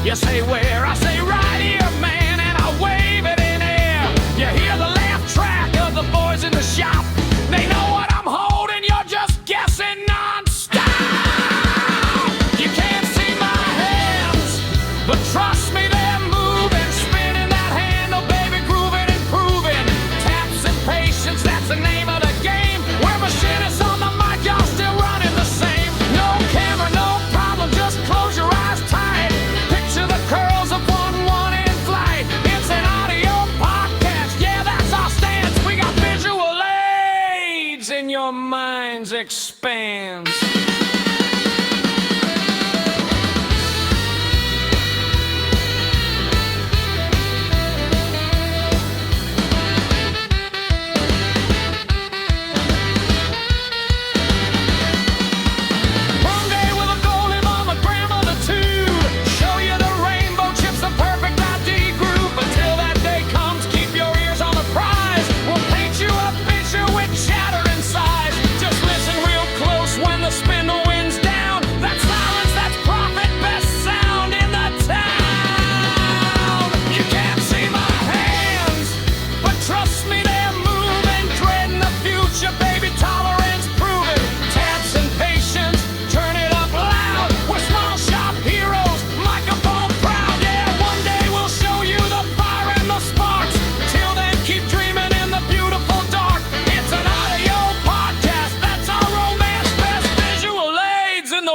You say, where? I say, right here, man, and I wave it in air. You hear the laugh track of the boys in the shop. They know what I'm holding, you're just guessing non-stop. You can't see my hands, but trust me, they're moving, spinning that handle, baby, grooving and proving. Taps and patience, that's the name of the game. We're machinists on the mic, y'all still running the same. No camera, no problem, just close your eyes tight. Picture the curls of one in flight. It's an audio podcast, yeah, that's our stance. We got visual aids and your minds expands.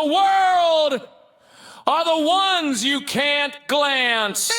the world are the ones you can't glance.